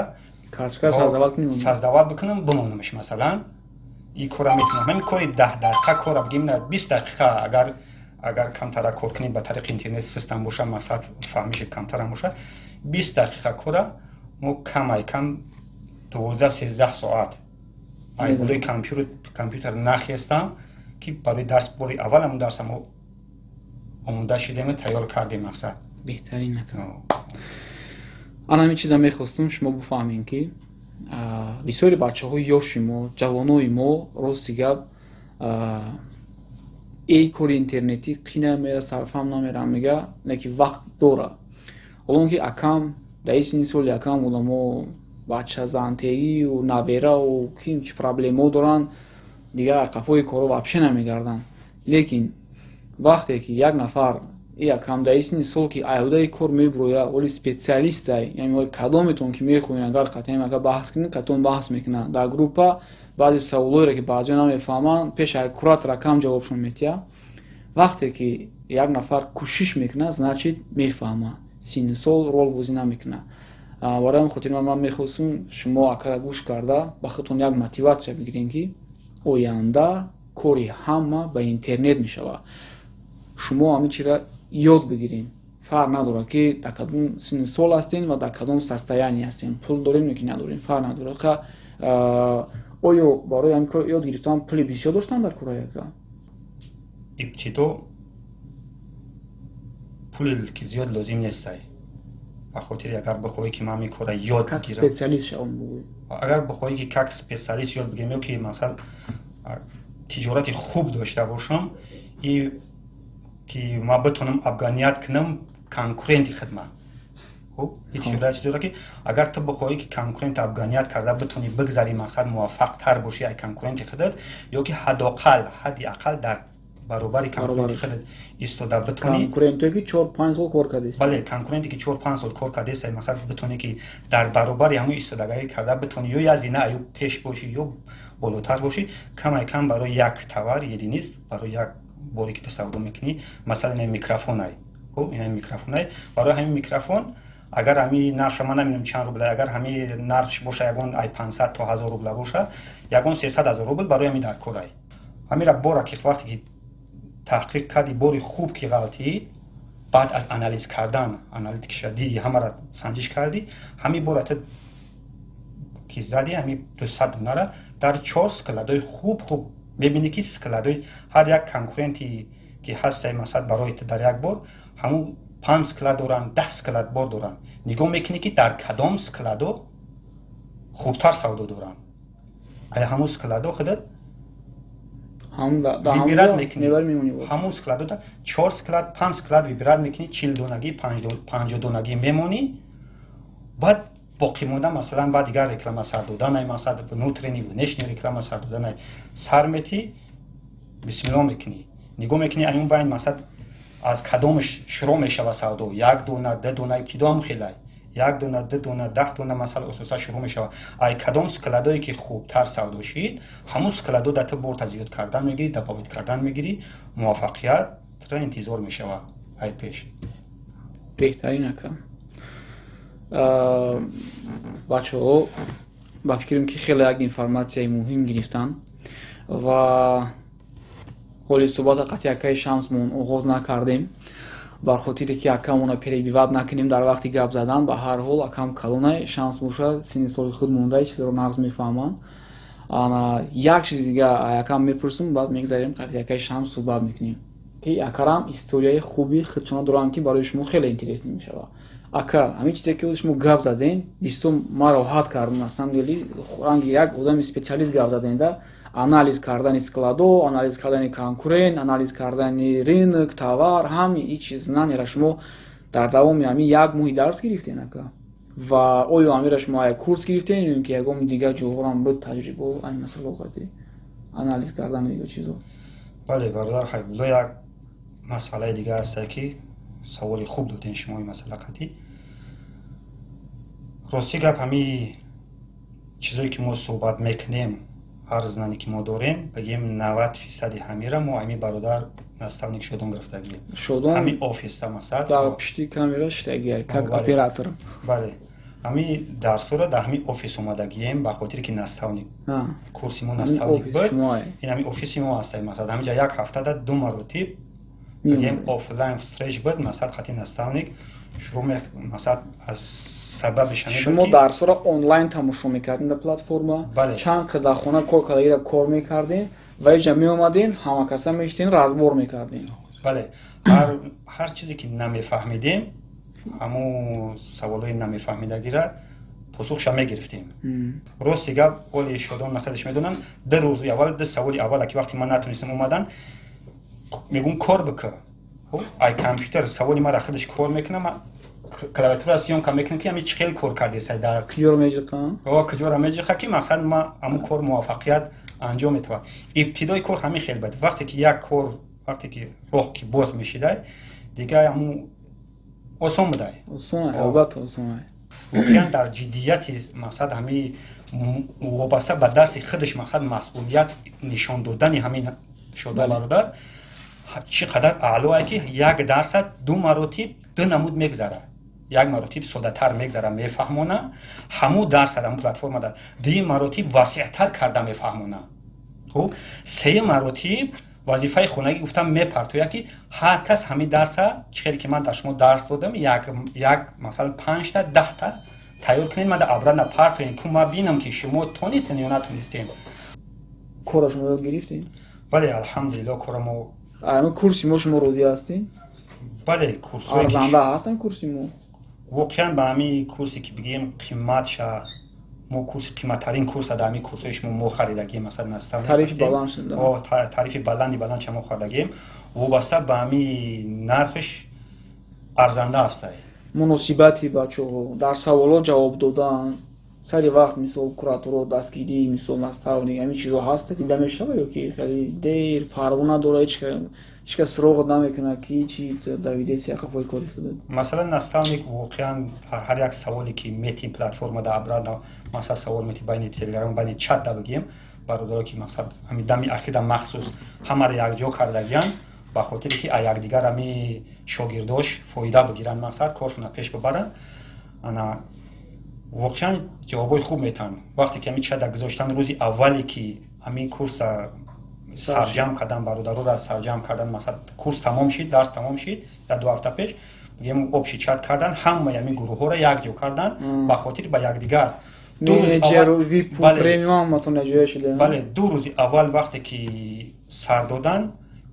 саздавал бикунам бимонамаш масалан ин кора метавонам ҳамин кори 10 дақиқа кора бигем 20 дақиқа агар камтара кор кунед ба тариқи интернет систем боша мақсад фаҳмиши камтарам боша 20 дақиқа кора мо камай кам 12-13 соат айбулои компютер нахестам ки барои дарс бори аввал ҳамун дарса мо омода шидем тайёр кардем мақсад беҳтарин ана ҳамин чиза мехостум шумо бифаҳмед ки бисёри бачаҳои ёши мо ҷавонои мо рости гап кори интернетӣ қина мера сарфам намерам мега неки вақт дора ҳолон ки акам дар сини соли акам одамо бача зантегию наберау ки чи проблемо доранд дигар қафои коро вообще намегардан лекин вақте ки як нафар якам дар сини сол ки айҳудаи кор мебуроя оли специалистай яъне кадометон ки мехоҳед агар қатъиан агар баҳс кунед қатъиан баҳс мекунад дар группа баъзи саволҳоеро ки баъзеҳо намефаҳманд пеша куратора кам ҷавобшон метиҳад вақте ки як нафар кӯшиш мекунад значит мефаҳмад сини сол рол бозӣ намекунад барои ҳамин хотир ман мехостам шумо акара гӯш карда ба худтон як мотиватсия бигиред ки оянда кори ҳама ба интернет мешавад шумо ҳамин чиро ёд бигиред фарқ надорад ки дар кадом сини сол ҳастем ва дар кадом состояние ҳастем пул дорем ё ки надорем фарқ надорад оё барои ҳамин кор ёд гирифтан пули бисёр доштан дар кора яка ибтидо пули ки зиёд лозим нестай ба хотири агар бихоҳӣ ки ман ҳамин кора ёд бигирам специалист шавам агар бихоҳӣ ки как специалист ёд бигирам ё ки масалан тиҷорати хуб дошта бошам и ки ман битонам афғоният кунам конкуренти хидмат ин тиҷорати дора ки агар ту бихоҳӣ ки конкурент афғоният карда битонӣ бигзарӣ мақсад муваффақтар бошӣ ай конкуренти худат ё ки ҳадди ақал дар баробари конкуренти худат истода битонӣ. конкурентое ки 4-5 сол кор кардест. бале конкуренте ки 4-5 сол кор кардест масалан битонӣ ки дар баробари ҳамун истодагарӣ карда битонӣ ё аз ина ё пеш бошӣ ё болотар бошӣ, камай кам барои як товар единист барои як боре ки ту савдо мекунӣ, масалан ин микрофонай, ин микрофонай, барои ҳамин микрофон агар ҳами нарша ман намедонам чанд рубла, агар ҳами нархш боша ягон ай 500 то 1000 рубла боша, ягон 300 000 рубл барои ҳамин дар корай. ҳамира бора ки вақте ки таҳқиқ карди бори хуб ки ғалтӣ, баъд аз анализ кардан, аналитики шадиди ҳамара санҷиш кардӣ, ҳамин бора ту ки зади ҳамин 200 донара дар 4 складои хуб мебинӣ ки складои ҳар як конкуренти ки ҳастаи масалан барои ту дар як бор ҳамун 5 склад доранд, 10 склад бор доранд. Нигоҳ мекунӣ ки дар кадом складо хубтар савдо доранд. ҳамун складо худат вибират мекунӣ. ҳамун складо 4 склад, 5 склад вибират мекунӣ, 40 донагӣ, 50 донагӣ мемонӣ. Баъд боқӣ монда масалан баъд дигар реклама сар доданай, масалан внутренӣ, внешни реклама сар доданай сар метӣ, бисмиллоҳ мекунӣ. Нигоҳ мекунӣ аймун байн масалан аз кадомаш шуруъ мешава савдо, 1 дона, 2 дона, ибтидо ҳам хелай 1 дона, 2 дона, 10 дона масалан асосан шуруъ мешава. ай кадом складое ки хубтар савдо шид, ҳамун складо дар ту борта зиёд кардан мегирӣ, добавит кардан мегирӣ, муваффақиятро интизор мешава ай пеш. беҳтарин ака. бачаҳо ба фикрам ки хеле як информатсияи муҳим гирифтан ва ҳоли суҳбата қати акаи Шамсмон оғоз накардем, бар хотире ки акамона перебиват накунем дар вақти гап задан. Ба ҳар ҳол акам калонай Шамс боша, синни соли худ монда, чизро нағз мефаҳманд. як чизи дига акам мепурсим, баъд мегзарем қати акаи Шамс суҳбат мекунем ки акарам историяи хуби худшона доранд ки барои шумо хеле интересни мешавад. Ака, ҳамин чизе ки шумо гап заден, бистум ма роҳат кардем, на самом деле ранги як одами специалист гап заденда. Анализ кардани складо, анализ кардани конкурент, анализ кардани рынок, товар, ҳами ин чиз знанияро шумо дар давоми ҳамин як моҳи дарс гирифтен ака. Ва оё ҳамира шумо як курс гирифтен ё ки ягон дигар ҷоҳорам буд таҷрибо ҳамин масъалоқати анализ кардани дигар чизо? бале бародар Ҳайбулло, як масъалаи дига ҳаста ки саволи хуб доден шумо ин масъалақати. рости гап ҳамин чизое ки мо суҳбат мекунем, ҳар знане ки мо дорем, бигем 90% ҳамира мо ҳамин бародар наставник Шодон гирифтагием. Шодон ҳамин офисда масалан дар пишти камера штагия как оператор. бале ҳамин дарсора дар ҳамин офис омадагием, ба хотире ки наставник курси мо наставник буд. ин ҳамин офиси мо ҳаста. масалан ҳаминҷа як ҳафтада 2 маротиб бигем офлайн встреч буд, масалан хати наставник шуруъ масалан аз сабаби шумо дарсора онлайн тамошо мекардин дар платформа, чанд қад дар хона кор кардагира кор мекардин ва инҷа меомадин, ҳама каса мешитин, разбор мекардин. бале ҳар чизе ки намефаҳмидем, ҳамун саволои намефаҳмидагира посухша мегирифтем. рости гап оли Шодон нахадаш медонанд, 2 рӯзи аввал 2 саволи аввала ки вақти ман натунистам омадан, мегӯм кор бикун. ай компютер саволи мара худаш кор мекунам, клавиатура съёмка мекунам ки ҳамин чӣ хел кор кардеса дар киёро меҷиқам куҷора меҷиқа ки мақсад ма ҳамун кор муваффақият анҷом метавад. ибтидои кор ҳамин хел буд. вақте ки як кор, вақте ки роҳ ки боз мешидай, дига ҳамун осон будай. осонай, албатта осонай. воқеан дар ҷиддияти мақсад ҳамин вобаста ба дасти худаш мақсад масъулият нишон додани ҳамин Шодон бародар чӣ қадар аълое ки як дарсад 2 маротиб 2 намуд мегзара. як маротиб содатар мегзара, мефаҳмона, ҳамун дарсад ҳамун платформада 2 маротиб васеътар карда мефаҳмона. хуб 3 маротиб вазифаи хонагӣ гуфтам мепартоя ки ҳар кас ҳамин дарса чӣ хеле ки ман дар шумо дарс додам, як масалан 5 та 10 та тайёр кунед, ман дар абрана партоем ки ма бинам ки шумо тонистен ё натонистем. кора шумо ёд гирифтем? бале алҳамдулиллоҳ кора мо курси мо шумо розӣ ҳастед? бале курсои арзанда ҳастан курси мо? воқеан ба ҳамин курсе ки бигем қиматша, мо курси қиматтарин курса дар ҳамин курсои шумо мо харидаем, масалан наставник тарифи баланд шуда. тарифи баландша мо харидаем, вобаста ба ҳамин нархиш арзанда ҳастай. муносибати бачаҳо дар саволот ҷавоб додан, сари вақт мисол куратуро дастгирӣ мисол наставник ҳамин чизо ҳаст дида мешава ё ки хеле дер парво надора ҳечкас суроғ намекунад ки чӣ давидеси ақафои кори худ масалан наставник воқеан ҳар як саволе ки мети платформада абрада масалан савол мети байни телеграм байни чатда бигем бародаро ки мақсад ҳами дами ахида махсус ҳамаро якҷо кардагиян ба хотире ки а якдигар ҳами шогирдош фоида бигиранд мақсад коршона пеш бибаранд ана воқеан ҷавобои хуб метаҳанд вақте ки ҳами чатда гузоштан рӯзи аввале ки ҳами курса сарҷам кардан бародароро сарҷам кардан мақсад курс тамом шид дарс тамом шид я 2 ҳафта пеш бигем общий чат кардан ҳамаи ҳами гурӯҳҳоро якҷо кардан ба хотири ба якдигар бале 2 рӯзи аввал вақте ки сар додан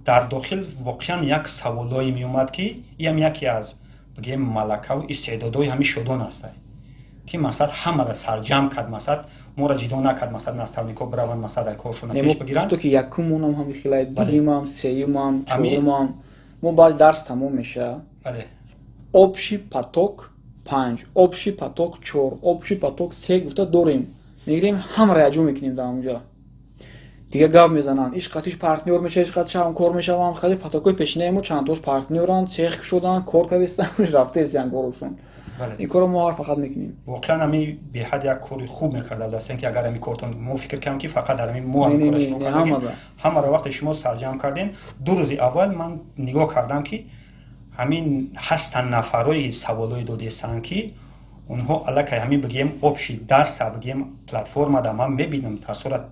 дар дохил воқеан як саволое меомад ки иам яке аз бигем малакаву истеъдодҳои ҳами шодон аст ки мақсад ҳамаро сарҷам кард мақсад моро ҷидо накард мақсад наставникҳо бираванд мақсад ай коршона пеш бигиранд то ки якумонам ҳами хелай дуюмам сеюмам чорумам мо баъд дарс тамом меша общий поток 5 общий поток 4 общий поток 3 гуфта дорем мегирем ҳамаро якҷо мекунем дар онҷо дига гап мезананд иш қатиш партнёр меша иш қатиш ҳам кор мешавам хеле потокои пешинаи мо чандтош партнёранд цех кушоданд кор кардистанд рафтаистиян корушон ин коро мо ҳар фақат мекунем воқеан ҳами беҳад як кори хуб мекарда дастен ки агар ҳами кортон мо фикр кардем ки фақат дар ҳами мо ҳамаро вақте шумо сарҷам кардем 2 рӯзи аввал ман нигоҳ кардам ки ҳамин ҳастанд нафарои саволои додестанд ки онҳо аллакай ҳамин бигем общий дарса бигем платформада ман мебинам дар сурат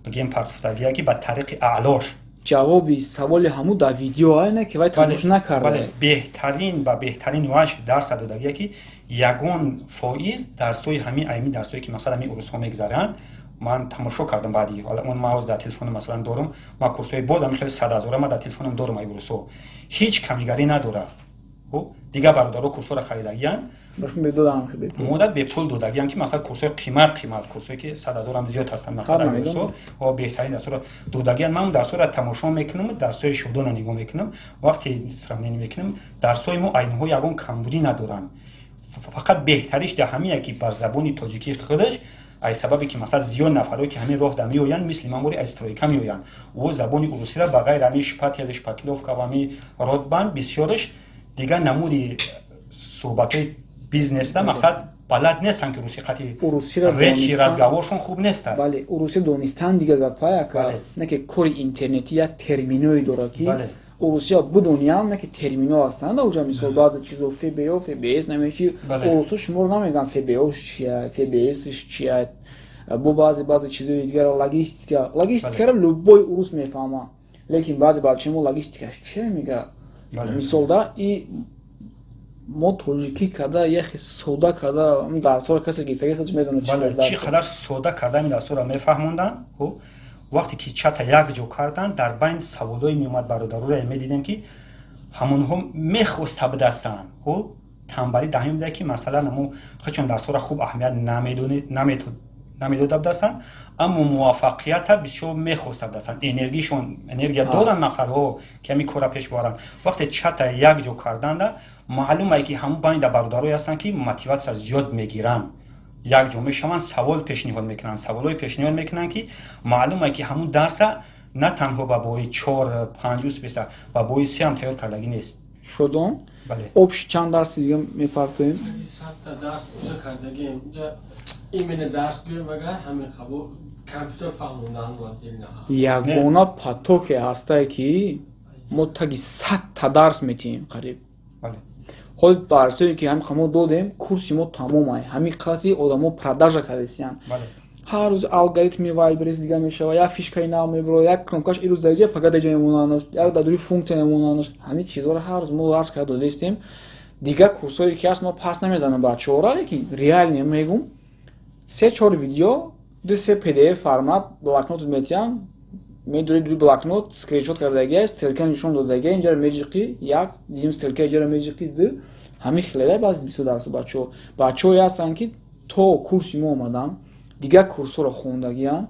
бигем партуфтагия ки ба тариқи аълош ҷавоби саволи ҳамун дар видео айна ки вай тамош накарда беҳтарин ба беҳтарин ваҷҳ дарса додагия ки ягон фоиз дарсои ҳамин айми дарсое ки масалан ҳамин урусҳо мегзаранд ман тамошо кардам баъди он ман ҳозир дар телефонам масалан дорам ман курсҳои боз ҳамин хеле 100 000 ман дар телефонам дорам ай урусҳо ҳеҷ камигарӣ надора дигар бародаро курсҳоро харидагиянд мода бепул додагиянд ки масалан курсҳои қимат курсҳое ки 100 000 ҳам зиёд ҳастанд масалан урусҳо беҳтарин дарсҳоро додагиянд ман дарсҳоро тамошо мекунам дарсҳои шодона нигоҳ мекунам вақте сравнение мекунам дарсҳои мо айниҳо ягон камбудӣ надоранд фақат беҳтариш дар ҳамие ки бар забони тоҷикӣ худаш ай сабабе ки масалан зиёд нафарои ки ҳамин роҳ да меоянд мисли мамори ай стройка меоянд во забони урусиро ба ғайр ҳамин шпател шпатловка ва ҳамин ротбанд бисёраш дигар намуди суҳбатҳои бизнеста мақсад балад нестанд ки русӣ қати речи разговоршон хуб нестанд бале урусӣ донистан дига гапаяка не ки кори интернетӣ як терминое дорад ки урусия бидониям не ки термино ҳастанд оҷа мисол баъзе чизо фбо фбс намеши урусо шуморо намегӯянд фбош чия фбсш чия бо баъзе чизои дигар логистикаро любой урус мефаҳма лекин баъзе балчимо логистикаш чия мега мисол да и мо тоҷикӣ карда яхе сода карда дарсҳоро касе гирифтаги худш медонад чӣ қадар сода карда ин дарсҳоро мефаҳмонданд вақте ки чата якҷо карданд дар байн саволое меомад бародароро медидем ки ҳамонҳо мехоста бидастанд танбалӣ дар ҳамин буда ки масалан мо ҳечон дарсҳоро хуб аҳамият намедода бидастанд аммо муваффақията бисёр мехоста бидастанд энергия доранд мақсадҳо ки ҳамин кора пеш бибаранд вақте чата якҷо карданда маълумае ки ҳамун байнда бародарое ҳастанд ки мотиватсия зиёд мегиранд якҷо мешаванд савол пешниҳод мекунанд саволҳое пешниҳод мекунанд ки маълумае ки ҳамун дарса на танҳо ба бои 4-5 спеса ба бои 3 ҳам тайёр кардагӣ нест шодон общий чанд дарси дига мепартоем 100 дарс буза кардагим именно дарс гӯем агар ҳамин қабул компютер фаҳмондан ягона потоке ҳастае ки мо таги 100 дарс метиҳем қариб ҳоли дарсое ки ҳамин мо додем курси мо тамомай ҳамин қадри одамо продажа кардесиян ҳар рӯз алгоритми вайбрес дига мешава як фишкаи нав мебро як кномкаш ирӯз дар ҷоя пага даҷа мемонанд як дадури функсия мемонанд ҳамин чизҳоро ҳар рӯз мо дарс карда додестем дига курсҳое ки ҳаст мо пас намезанам бачаҳоро лекин реально мегум 3-4 видео 2-3 pdf формат блокнот метиҳам медури дури блокнот скриншот кардагия стрелка нишон додагия инҷаро меҷиқӣ як дигим стрелка инҷаро меҷиқӣ ду ҳамин хеледа баъзи бисёр дарсу бачаҳое ҳастанд ки то курси мо омадан дигар курсҳоро хондагиян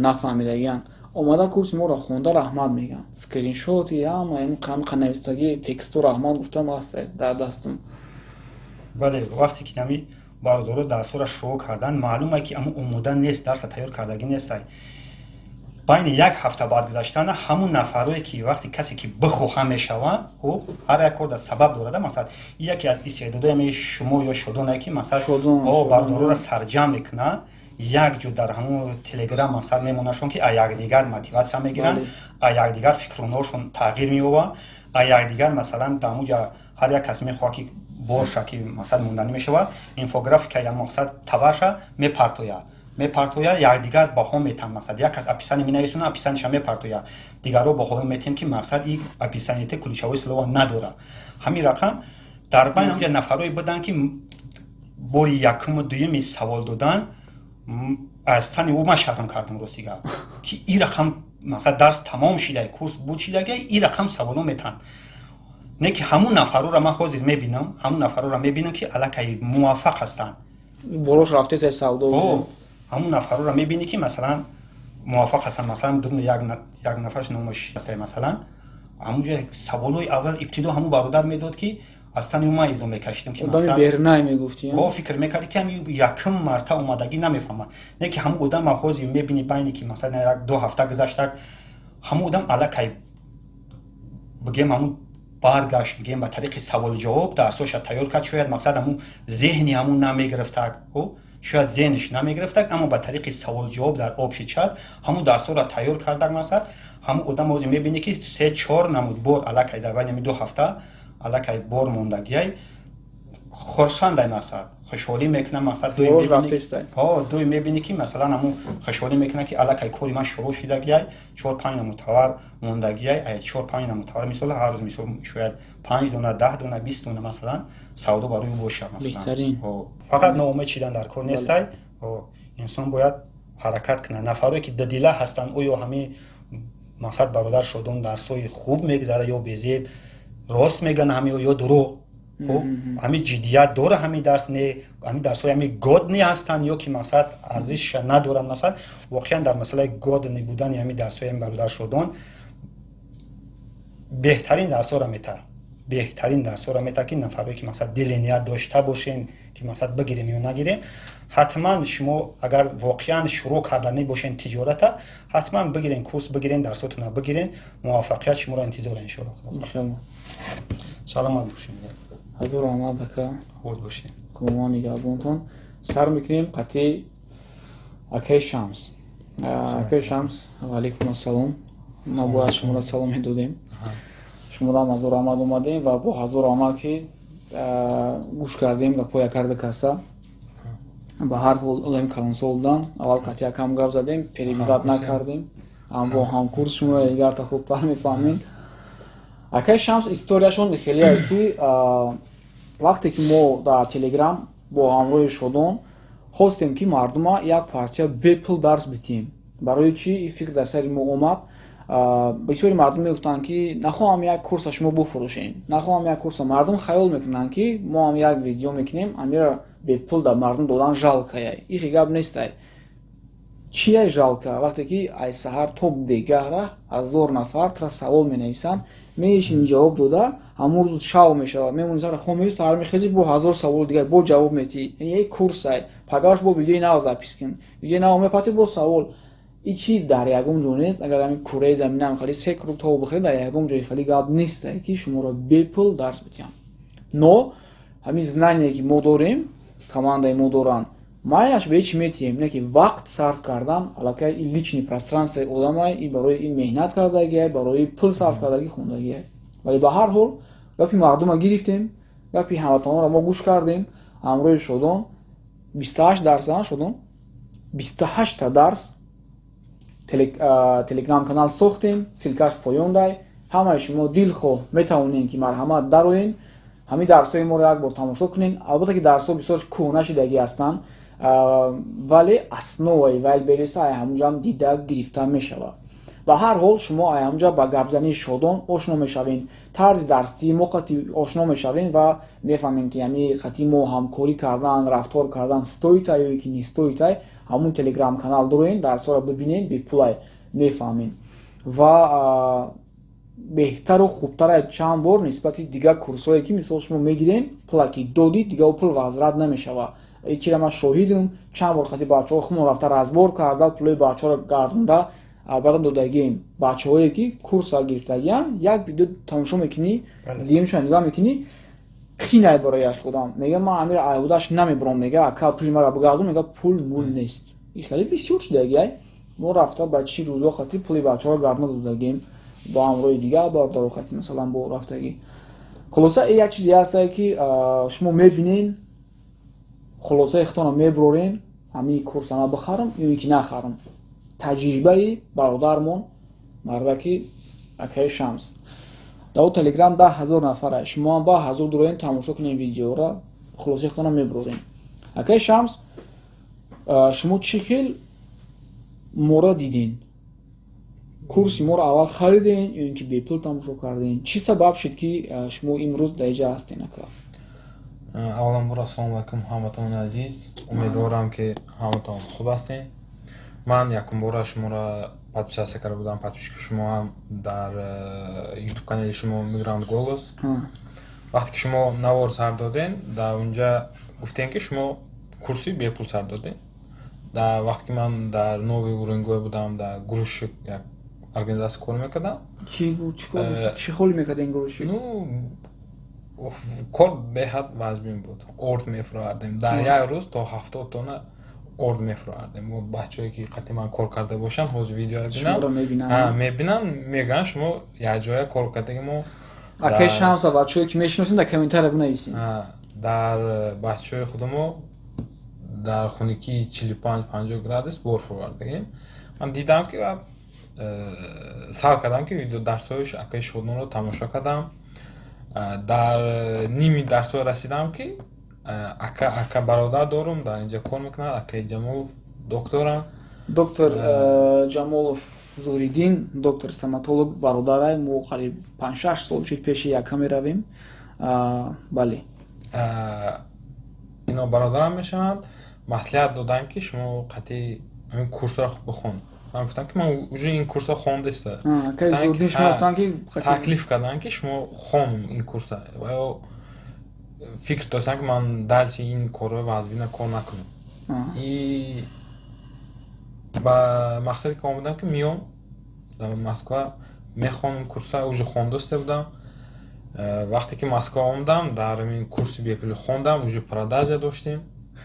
нафаҳмидагиян омада курси моро хонда раҳмат мегӯянд скриншоти ҳама навистагии тексту раҳмат гуфтам аст дар дастам бале вақте ки нами бародаро дарсҳоро шурӯъ кардан, маълуме ки аму омода нест, дарса тайёр кардагӣ нестай. байни як ҳафта баъд гузаштана ҳамун нафарое ки вақте касе ки бихоҳа мешава, ҳар як кор дар сабаб дорада. Масалан яке аз истеъдодои шумо ё Шодоне ки масалан бародароро сарҷам мекуна, як ҷо дар ҳамун телеграм масалан мемонашон ки аз якдигар мотиватсия мегиранд, аз якдигар фикрронашон тағйир меёбад, аз якдигар масалан дар ҳамун ҷо ҳар як кас мехоҳад ки боша ки масалан монданӣ мешавад, инфографика як мақсад таваша мепартояд, якдигар баҳо метиҳанд. Мақсад як кас описание менависонад, описаниеша мепартояд, дигарро баҳо метиҳем ки мақсад ин описаниете ключевое слово надорад. Ҳамин рақам дар байни ҳамҷа нафарое буданд ки бори якуму дуюми савол додан, аз тани ӯ ман шарм кардам рости гап, ки ин рақам мақсад дарс тамом шидай, курс буд шидаги ин рақам саволо метиҳанд. Не ки ҳамун нафароро ман ҳозир мебинам, ҳамун нафароро мебинам ки аллакай муваффақ ҳастанд. Болош рафтеса савдо. ҳамун нафароро мебинӣ ки масалан муваффақ ҳастанд. Масалан дуруни як нафарш номаш ҳастай, масалан ҳамунҷо саволҳои аввал ибтидо ҳамун бародар медод ки аз тани ӯ ман изо мекашидам ки одами бернай мегуфтӣ. фикр мекарди ки ҳами якум марта омадагӣ намефаҳмад. Не ки ҳамун одам ҳозир мебинӣ байни ки масалан як ду ҳафта гузаштак, ҳамун одам аллакай бигем ҳамун баргашт, бигем ба тариқи саволҷавоб дарсоша тайёр кард. Шояд мақсад ҳамун зеҳни ҳамун намегирифтак, шояд зеҳниш намегирифтак, аммо ба тариқи саволҷавоб дар об шичад ҳамун дарсоро тайёр кардак. Мақсад ҳамун одам ҳозир мебинӣ ки 3-4 намуд бор аллакай дар байни ду ҳафта аллакай бор мондагиай хурсандай, мақсад хушҳолӣ мекуна. Мақсад дуи мебинӣ ки масалан ҳамун хушҳолӣ мекуна ки аллакай кори ман шурӯъ шидагиай, 4-5 намуд товар мондагиай, 4-5 намуд товар мисол ҳар рӯз мисол шояд 5 дона, 10 дона, 20 дона масалан савдо барои ӯ боша. Масалан фақат ноумед шидан дар кор нестай, инсон бояд ҳаракат кунад. Нафаре ки дадила ҳастанд, оё ҳамин мақсад бародар Шодон дарсои хуб мегзара ё безеб, рост мегӯянд ҳамин ё дурӯғ, ҳамин ҷиддият дора ҳамин дарс, не ҳамин дарсҳои ҳамин годни ҳастанд ё ки мақсад арзиша надоранд. Масалан воқеан дар масъалаи годни будани ҳамин дарсҳои ҳамин бародар Шодон беҳтарин дарсҳоро метаҳад ки нафаре ки мақсад дили ният дошта бошен ки мақсад бигирем ё нагирем. ҳатман шумо агар воқеан шурӯъ карданӣ бошен тиҷората, ҳатман бигирен, курс бигирен, дарсотонро бигирен. Муваффақият шуморо интизорем иншоалло. саломат бошед. ҳазур омад ака. худ бошед. худованд нигаҳбонтон. сар мекунем қатъи акаи Шамс. акаи Шамс, алайкум ассалом. мо бояд шуморо салом медодем. шумоам ҳазур омад омадем ва бо ҳазур омад ки гӯш кардем гапҳои якарда каса. ба ҳар ҳол одами калонсол буданд. аввал қатъи якам гап задем, перевидат накардем. Бо ҳамкурс шумо дигарта хубтар мефаҳмем. акаи Шамс историяшон хеле ки вақте ки мо дар телеграм бо ҳамроҳи Шодон хостем ки мардума як парча бепул дарс битем. барои чӣ ин фикр дар сари мо омад? бисёри мардум мегуфтанд ки нахоҳам як курса шумо буфурӯшем, нахоҳам як курса. Мардум хаёл мекунанд ки мо ҳам як видео мекунем, амира бепул дар мардум додан жалкаяй. ин гап нестай. чияй жалка? вақте ки аз саҳар то бегаҳра 1000 нафар тра савол менависанд, меишини ҷавоб дода, ҳамун рӯз шав мешавад, мемони сара хомеи саҳар мехезӣ, бо 1000 савол дигар бо ҷавоб метиҳӣ. як курсай, пагаш бо видеои нав запис кун, видеои нав мепати бо савол. ин чиз дар ягон ҷо нест. агар ҳамин кураи заминам хали 3 круг то бихӯред, дар ягон ҷои хали гап нестай ки шуморо бепул дарс бидиҳам. но ҳамин знание ки мо дорем, командаи мо доранд, майаш бе чӣ метиҳем, не ки вақт сарф кардан аллакай ин лични пространствои одамай, ин барои ин меҳнат кардагиай, барои пул сарф кардаги хондагиай. вале ба ҳар ҳол гапи мардума гирифтем, гапи ҳамватононро мо гӯш кардем. ҳамроҳи Шодон 28 дарсан Шодон 28 та дарс телеграм канал сохтем, силкаш поёндай. ҳамаи шумо дилхоҳ метавонед ки марҳамат дароен, ҳамин дарсҳои моро як бор тамошо кунед. албатта ки дарсҳо бисёр кӯҳна шидагӣ ҳастанд, вале основаи вай бериса ай ҳамунҷа ҳам дида гирифта мешавад. ба ҳар ҳол шумо ай ҳамунҷа ба гапзании Шодон ошно мешавед, тарзи дарсии мо қатъи ошно мешавед ва мефаҳмед ки ҳамин қатъи мо ҳамкорӣ кардан, рафтор кардан стоитай ё ки нестоитай. ҳамун телеграм канал дорен, дарсҳоро бибинед, бепулай мефаҳмед ва беҳтару хубтарай чанд бор нисбати дигар курсҳое ки мисол шумо мегирен, пулаки додид дигар пул возврат намешавад. чира ман шоҳидам чанд бор хати бачаҳо хумон рафта разбор карда пулои бачаҳоро гардонда албатта додагием бачаҳое ки курса гирифтагиян як видео тамошо мекунӣ димшон нигоҳ мекунӣ қинай барояш худам мега ман амира айҳудаш намебурам мега ака пули мара бигардон мега пул мул нест ин хеле бисёр шудагиай мо рафта ба чи рӯзо хати пули бачаҳоро гардонда додагием бо амрои дигар бардору хати масалан бо рафтагӣ хулоса ин як чизе ҳастае ки шумо мебинен хулосаи худтонро мебурорен ҳамин курсама бихарам ё ки нахарам таҷрибаи бародармон мардаки акаи Шамс дар телеграм 10,000 нафара шумо ба 1000 дуроен тамошо кунед видеоро хулосаи худтонро мебурорен акаи Шамс шумо чӣ хел моро диден курси моро аввал хариден ё ин ки бепул тамошо карден чӣ сабаб шуд ки шумо имрӯз дар инҷа ҳастен ака авваланбор ассалому алайкум ҳаматони азиз умедворам ки ҳаматон хуб ҳастен ман якум бора шуморо подписатсия карда будам подписчики шумо ҳам дар ютуб канали шумо Мигрант голос вақте ки шумо навор сар доден дар унҷа гуфтем ки шумо курси бепул сар доден дар вақте ки ман дар Нови Уренгой будам дар грузчик як организация кор мекардам чӣ холи мекарден гурӯши кор беҳад вазбин буд орд мефурӯҳардем дар як рӯз то 70 тонна орд мефурӯҳардем бачаҳое ки қати ман кор карда бошанд ҳозир видео мебинанд мегӯянд шумо якҷоя кор кардаги мо акаи Шамса бачаҳое ки мешиносем дар комментария бинависем дар бачаҳои худамо дар хунукии 45-50 градус бор фурӯҳардагем ман дидам ки сар кардам ки видео дарсҳои акаи Шодонро тамошо кардам дар ними дарсҳо расидам ки ака бародар дорум дар инҷа кор мекунад акаи Ҷамолов докторам доктор Ҷамолов Зуриддин доктор стоматолог бародарай мо қариб 5-6 сол шуд пеши яка меравем бале ино бародарам мешаванд маслиҳат доданд ки шумо қати ин курсро бихон ман гуфтам ки ман уже ин курсро хонда иста таклиф карданд ки шумо хонум ин курса ва фикр доштам ки ман дарси ин корҳои вазбина кор накунам и ба мақсаде ки омадам ки миём дар Москва мехонам курса уже хонда иста будам вақте ки Москва омадам дар ин курси бепули хондам уже продажа доштем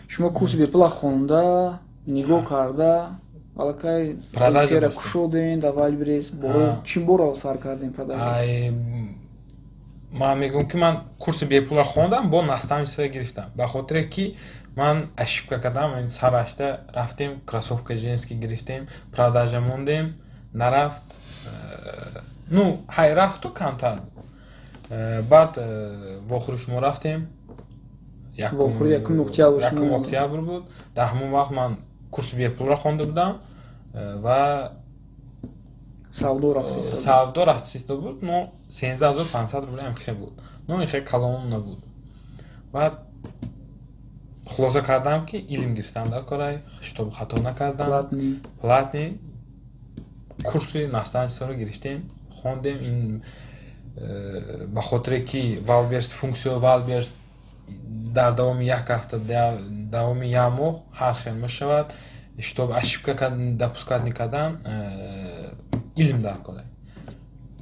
шумо курси бепула хонда нигоҳ карда алакай продажа кушоден да вайлбрес борои чӣ боро сар кардем продажа ман мегӯям ки ман курси бепула хондам бо наставничество гирифтам ба хотире ки ман ошибка кардам сарашта рафтем кроссовка женский гирифтем продажа мондем нарафт ну ҳай рафту камтар баъд вохӯри шумо рафтем якум октябр буд дар ҳамон вақт ман курси бепулро хонда будам ва савдо рафтиста буд но 13500 рубля мхе буд но ихе калон набуд ва хулоса кардам ки илм гирифтам дар корай шитобу хато накардам платни курси наставничестворо гирифтем хондем ин ба хотире ки валберс функсияи валберс дар давоми як ҳафта давоми як моҳ ҳар хел мешавад шитоб ошибка допускат накардан илм дар корай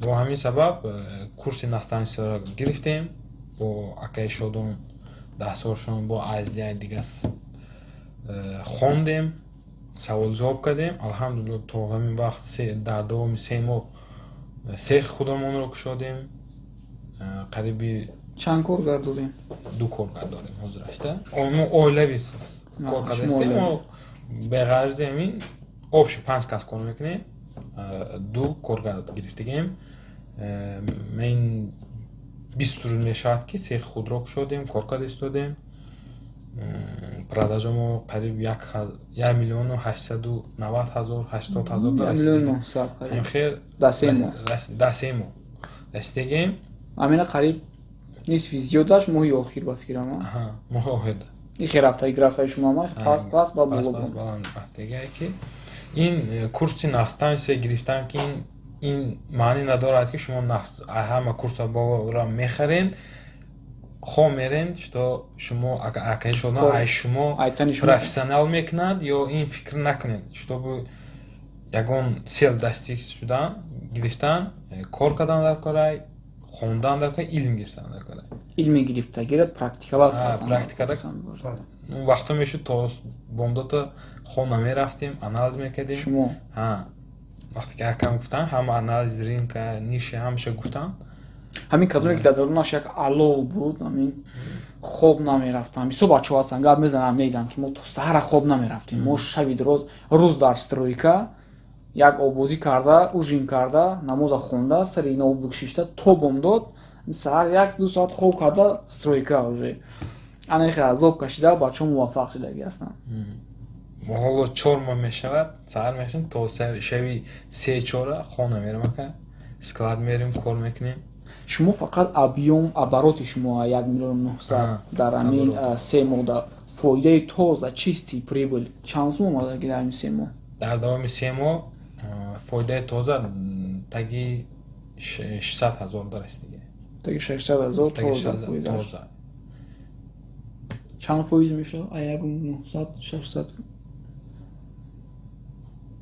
бо ҳамин сабаб курси наставничестворо гирифтем бо акаи Шодон даҳсоршон бо айздиаи дигар хондем саволу ҷавоб кардем алҳамдулилла то ҳамин вақт дар давоми 3 моҳ сехи худамонро кушодем қариби чанд коргар дорем 2 коргар дорем ҳозирашта оилави кор кардастем мо беғарзи ҳамин обши 5 кас кор мекунем 2 коргар гирифтагем мен 20 рӯз мешавад ки сехи худро кушодем кор карда истодем продажа мо қариб 1 миллиону 890 000 80,000 дар 3 моҳ расидагем амина қариб нисфи зиёдаш моҳи охир ба фикрам моҳи охир ихе рафтаи графаи шумо паст ба баланд рафтагае ки ин курси наставничество гирифтан ки ин маъне надорад ки шумо ҳама курса боро мехарен хо мерен что шумо акай шумо Кор- ай шумо айтани шумо. профессионал мекунад ё ин фикр накунед чтобы ягон цел дастиг шудан гирифтан кор кардан дар корай хондан дар корай илм гирифтан дар корай илми гирифтагира практикалар практикада вақто мешуд то бомдота хо намерафтем анализ мекардем шумо вақте ки якам гуфтан ҳама анализ ринка ниши ҳамаша гуфтан ҳамин кадоне ки дар дарунаш як алов буд ҳамин хоб намерафтам бисёр бачаҳо ҳастанд гап мезанам мегӯям ки мо то саҳра хоб намерафтем мо шаби дроз рӯз дар стройка як обозӣ карда ужин карда намоза хонда сари ноутбук шишта то бомдод саҳар 1-2 соат хоб карда стройка уже анахе азоб кашида бачаҳо муваффақ шудаги ҳастанд ҳоло 4 моҳ мешавад саҳар мешавем то шави 3-4 хона мерам ака склад мерим кор мекунем шумо фақат обороти шумо 1 миллион 900 дар ҳамин 3 моҳ фоидаи тоза чисти прибул чанд сум омадагӣ дар ҳамин 3 моҳ дар давоми 3 моҳ фоидаи тоза таги 600,000 дорастиге таги 600,000 тоза фоидааш чанд фоиз мешавад 900 600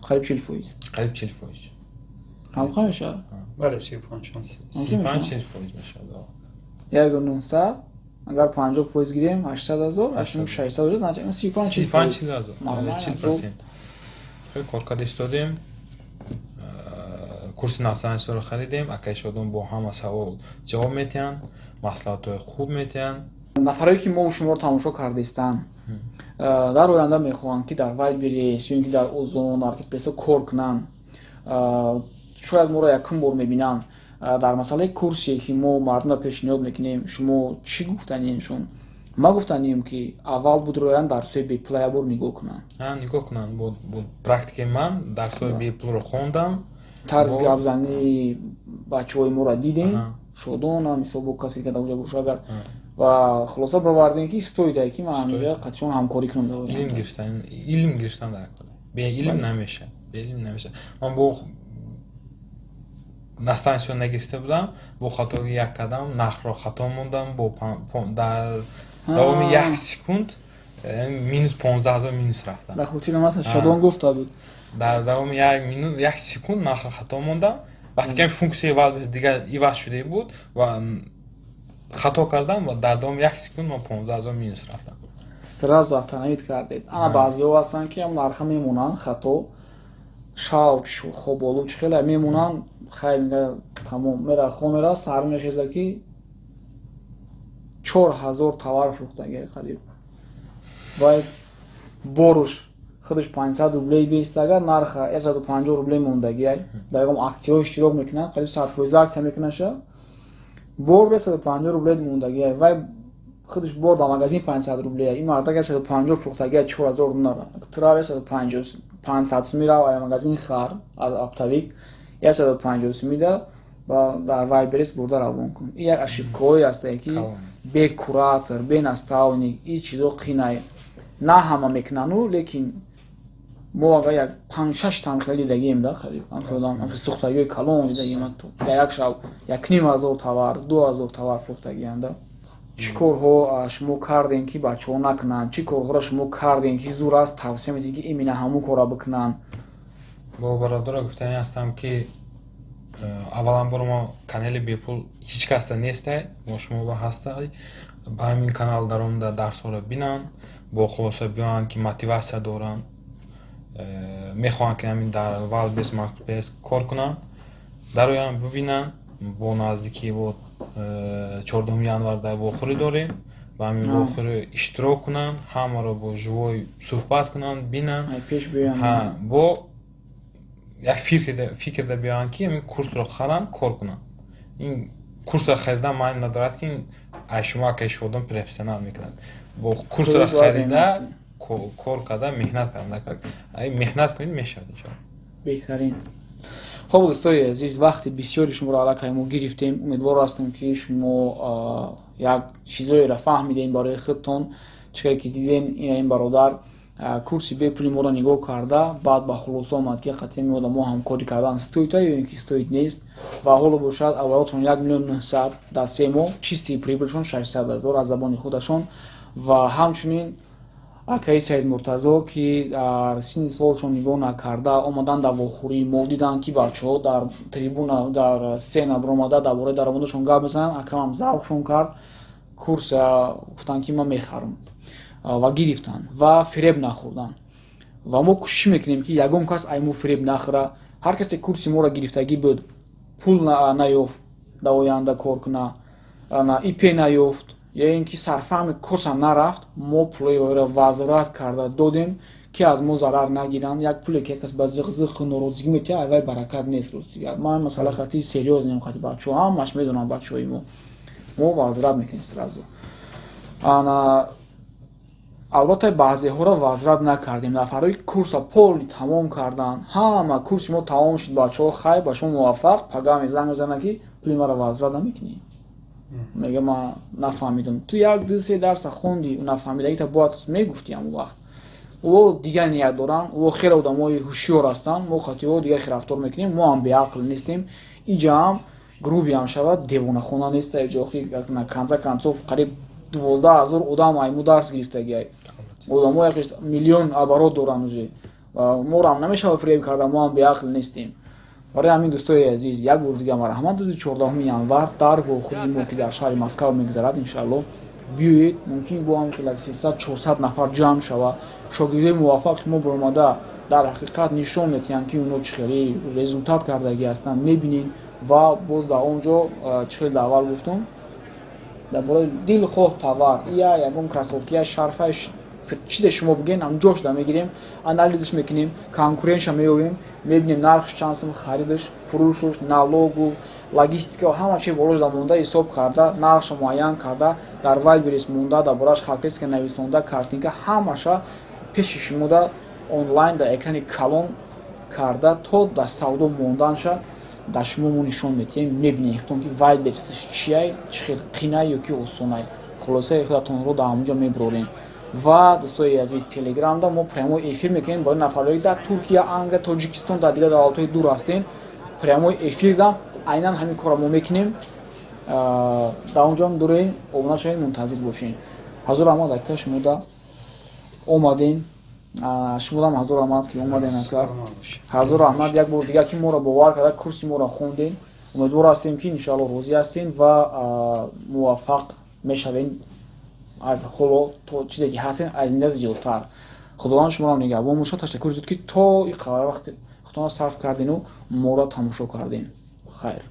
қариб 40 фоиз қариб 40 фоиз ҳамха мешавад бале 35 40 фоиз мешавад 1900 агар 50 фоиз гирем 800,000 600,000 значит 35,000 40%. کارکرد استادیم کورس ناسنجی رو خریدیم اکیش آدم با همه سوال جواب میتین مصلحت خوب میتین нафарое ки мо шуморо тамошо кардаистанд дар оянда мехоҳанд ки дар вайберес ё ин ки дар озон маркетплейсо кор кунанд шояд моро якум бор мебинанд дар масъалаи курсе ки мо мардумро пешниҳод мекунем шумо чӣ гуфтаниемшон ма гуфтанiem ки аввал буд роян дарсҳои беплая бор нигоҳ кунанд нигоҳ кунанд бо практикаи ман дарсҳои беплро хондам тарзи гапзании бачаҳои моро дидем шодона мисол бо касе ки дар оҷа боша агар ва хулоса баровардем ки стоида ки ман ҳаминҷа қатъиён ҳамкорӣ кунам илм гирифтан дар кор беилм намеша ман бо настанисиё нагирифта будам бо хатои як қадам нархро хато мондам дар давоми 1 секунд минус 15,000 минус рафтам дар хотирам аст шодон гуфта буд дар давоми 1 секунд нархро хато мондам вақте ки функсияи валбес дигар иваз шуда буд ва хато кардам ва дар давоми 1 секунд ман 15,000 минус рафтам сразу остановит кардед ана баъзеҳо ҳастанд ки ҳам нарха мемонанд хато шавч хоболу чӣ хеле мемонанд хайр тамом мера хонера сар мехезад ки 4000 товар фурӯхтаги қариб вай боруш худаш 500 рублей бестага нарха 150 рублей мондаги дар ягон аксияҳо иштирок мекунанд қариб 100% аксия мекунад ша бор 150 рублей мондаги вай худаш бор дар магазин 500 рублей ин мардага 150 фурӯхтаги 4000 динара трав 150 500 сум мирава магазин хар аз аптавик 150 сум мида ва дар вайберес бурда равон кун ин як ошибкаҳое ҳастае ки бе куратор бе наставник ин чизо қинай на ҳама мекунану лекин мо агар як 5-6 танқида дидагием да қариб сӯхтагиҳои калон дидагием дар як шаб 1500 товар 2000 товар фурӯхтагианда чӣ корҳо шумо кардем ки бачаҳо накунанд чӣ корҳоро шумо кардем ки зур аст тавсия медиҳед ки имина ҳамун корро бикунанд бо бародаро гуфтани ҳастам ки авваланбор мо канали бепул ҳеҷ касда нестай бо шумо ба ҳастай ба ҳамин канал дар омада дарсҳоро бинанд бо хулоса биёянд ки мотиватсия доранд мехоҳанд ки ҳамин дар валбес маркетплейс кор кунанд дароянд бибинанд бо наздикӣ бо 14 январ дар вохӯрӣ дорем ба ҳамин вохӯрӣ иштирок кунанд ҳамаро бо живой суҳбат кунанд бинанд бо як фикрда биёянд ки ҳамин курсро харанд кор кунанд ин курсро харидан маъни надорад ки ай шумо акай шодон профессионал мекунад бо курсро харида кор карда меҳнат карда меҳнат кунед мешавад иншоалло беҳтарин хоб дӯстои азиз вақти бисёри шуморо аллакай мо гирифтем умедвор ҳастам ки шумо як чизоеро фаҳмидем барои худтон чӣ ки дидем ин бародар курси бепули моро нигоҳ карда баъд ба хулоса омад ки қатъи меода мо ҳамкорӣ кардан стоита ё ин ки стоит нест ва ҳоло бошад аввалотшон 1 млн 900 дар 3 моҳ чисти прибилшон 600 000 аз забони худашон ва ҳамчунин акаи Саид Муртазо ки дар синни солшон нигоҳ накарда омадан дар вохӯрии мо диданд ки бачаҳо дар трибуна дар сцена баромада дар бораи даромадашон гап мезананд. Акамам завқшон кард курс гуфтанд ки ман мехарам ва гирифтанд ва фиреб нахӯрданд ва мо кӯшиш мекунем ки ягон кас айму фиреб нахӯра. Ҳар касе курси моро гирифтагӣ буд пул наёфт дар оянда кор куна ИП наёфт ё ин ки сарфаҳми курсам нарафт, мо пулои оиро вазорат карда додем ки аз мо зарар нагиранд. Як пуле ки якас ба зиқ норозигӣ метиҳад авай баракат нест. Ростига ман масъала қатъи серьёзнем қатъи бачаҳо ҳамаш медонанд бачаҳои мо вазорат мекунем сразу. албатта баъзеҳоро вазрат накардем. нафарои курса полни тамом кардан, ҳама курси мо тамом шуд, бачаҳо хай ба шумо муваффақ, пагами занг мезанад ки пули маро вазрат намекунӣ. мега ман нафаҳмидам. Ту як се дарса хонди нафаҳмидагита бояд мегуфтӣ ҳамон вақт. о дигар ният доранд, о хеле одамои ҳушёр ҳастанд, мо қатъиҳо дигар хел рафтор мекунем, мо ҳам беақл нестем. инҷа ҳам груби ҳам шавад, девонахона неста ҷохи канза канцов қариб 12 000 одам айму дарс гирифтагиай. одамо якеш миллион оборот доранд уже. моро ҳам намешавад фиреб карда, мо ҳам беақл нестем. барои ҳамин дӯстои азиз, як бор дига марҳамат. рӯзи 14 январ дар вохӯрии мо ки дар шаҳри Москва мегузарад, иншаалло биёед, мумкин бо ҳам 300-400 нафар ҷамъ шава. шогирдои муваффақ ки мо баромада дар ҳақиқат нишон метиҳанд ки онҳо чӣ хеле результат кардагӣ ҳастанд мебинем ва боз дар он ҷо чӣ хеле дар аввал гуфтум дар бораи дилхоҳ товар я ягон кроссовки я шарфа чизе шумо бигӯед ҳамҷошда мегирем, анализш мекунем, конкурентша меёбем, мебинем нархш чанд сум, харидш, фурӯшш, налогу, логистика ҳама чи болошда монда ҳисоб карда, нархша муайян карда, дар вайберис монда, дар бораш характеристика нависонда, картинка ҳамаша пеши шумода онлайн дар экрани калон карда то дар савдо монданша дар шумо мо нишон метиҳем, мебинем ихтон ки вайберисш чияй, чӣ хел қинай ё ки осонай. хулосаи худатонро дар ҳамонҷо мебирорем. ва дӯстои азиз, телеграмда мо прямой эфир мекунем барои нафарои дар Туркия, Англия, Тоҷикистон, дар дигар давлатҳои дур ҳастем. прямой эфирда айнан ҳамин корро мо мекунем. дар он ҷо ҳам дураем, обуна шавед, мунтазир бошем. ҳазор раҳмат ака, шумо да омадем. шумо ҳам ҳазор раҳмат ки омадем ака. ҳазор раҳмат як бор дигар ки моро бовар карда, курси моро хондем. умедвор ҳастем ки иншоалло розӣ ҳастем ва муваффақ мешавем аз ҳоло то чизе ки ҳастем аз инда зиёдтар. худованд шуморо нигаҳбон бошад. ташаккур зуд ки то ин қадар вақти худтонро сарф кардину моро тамошо кардем. хайр.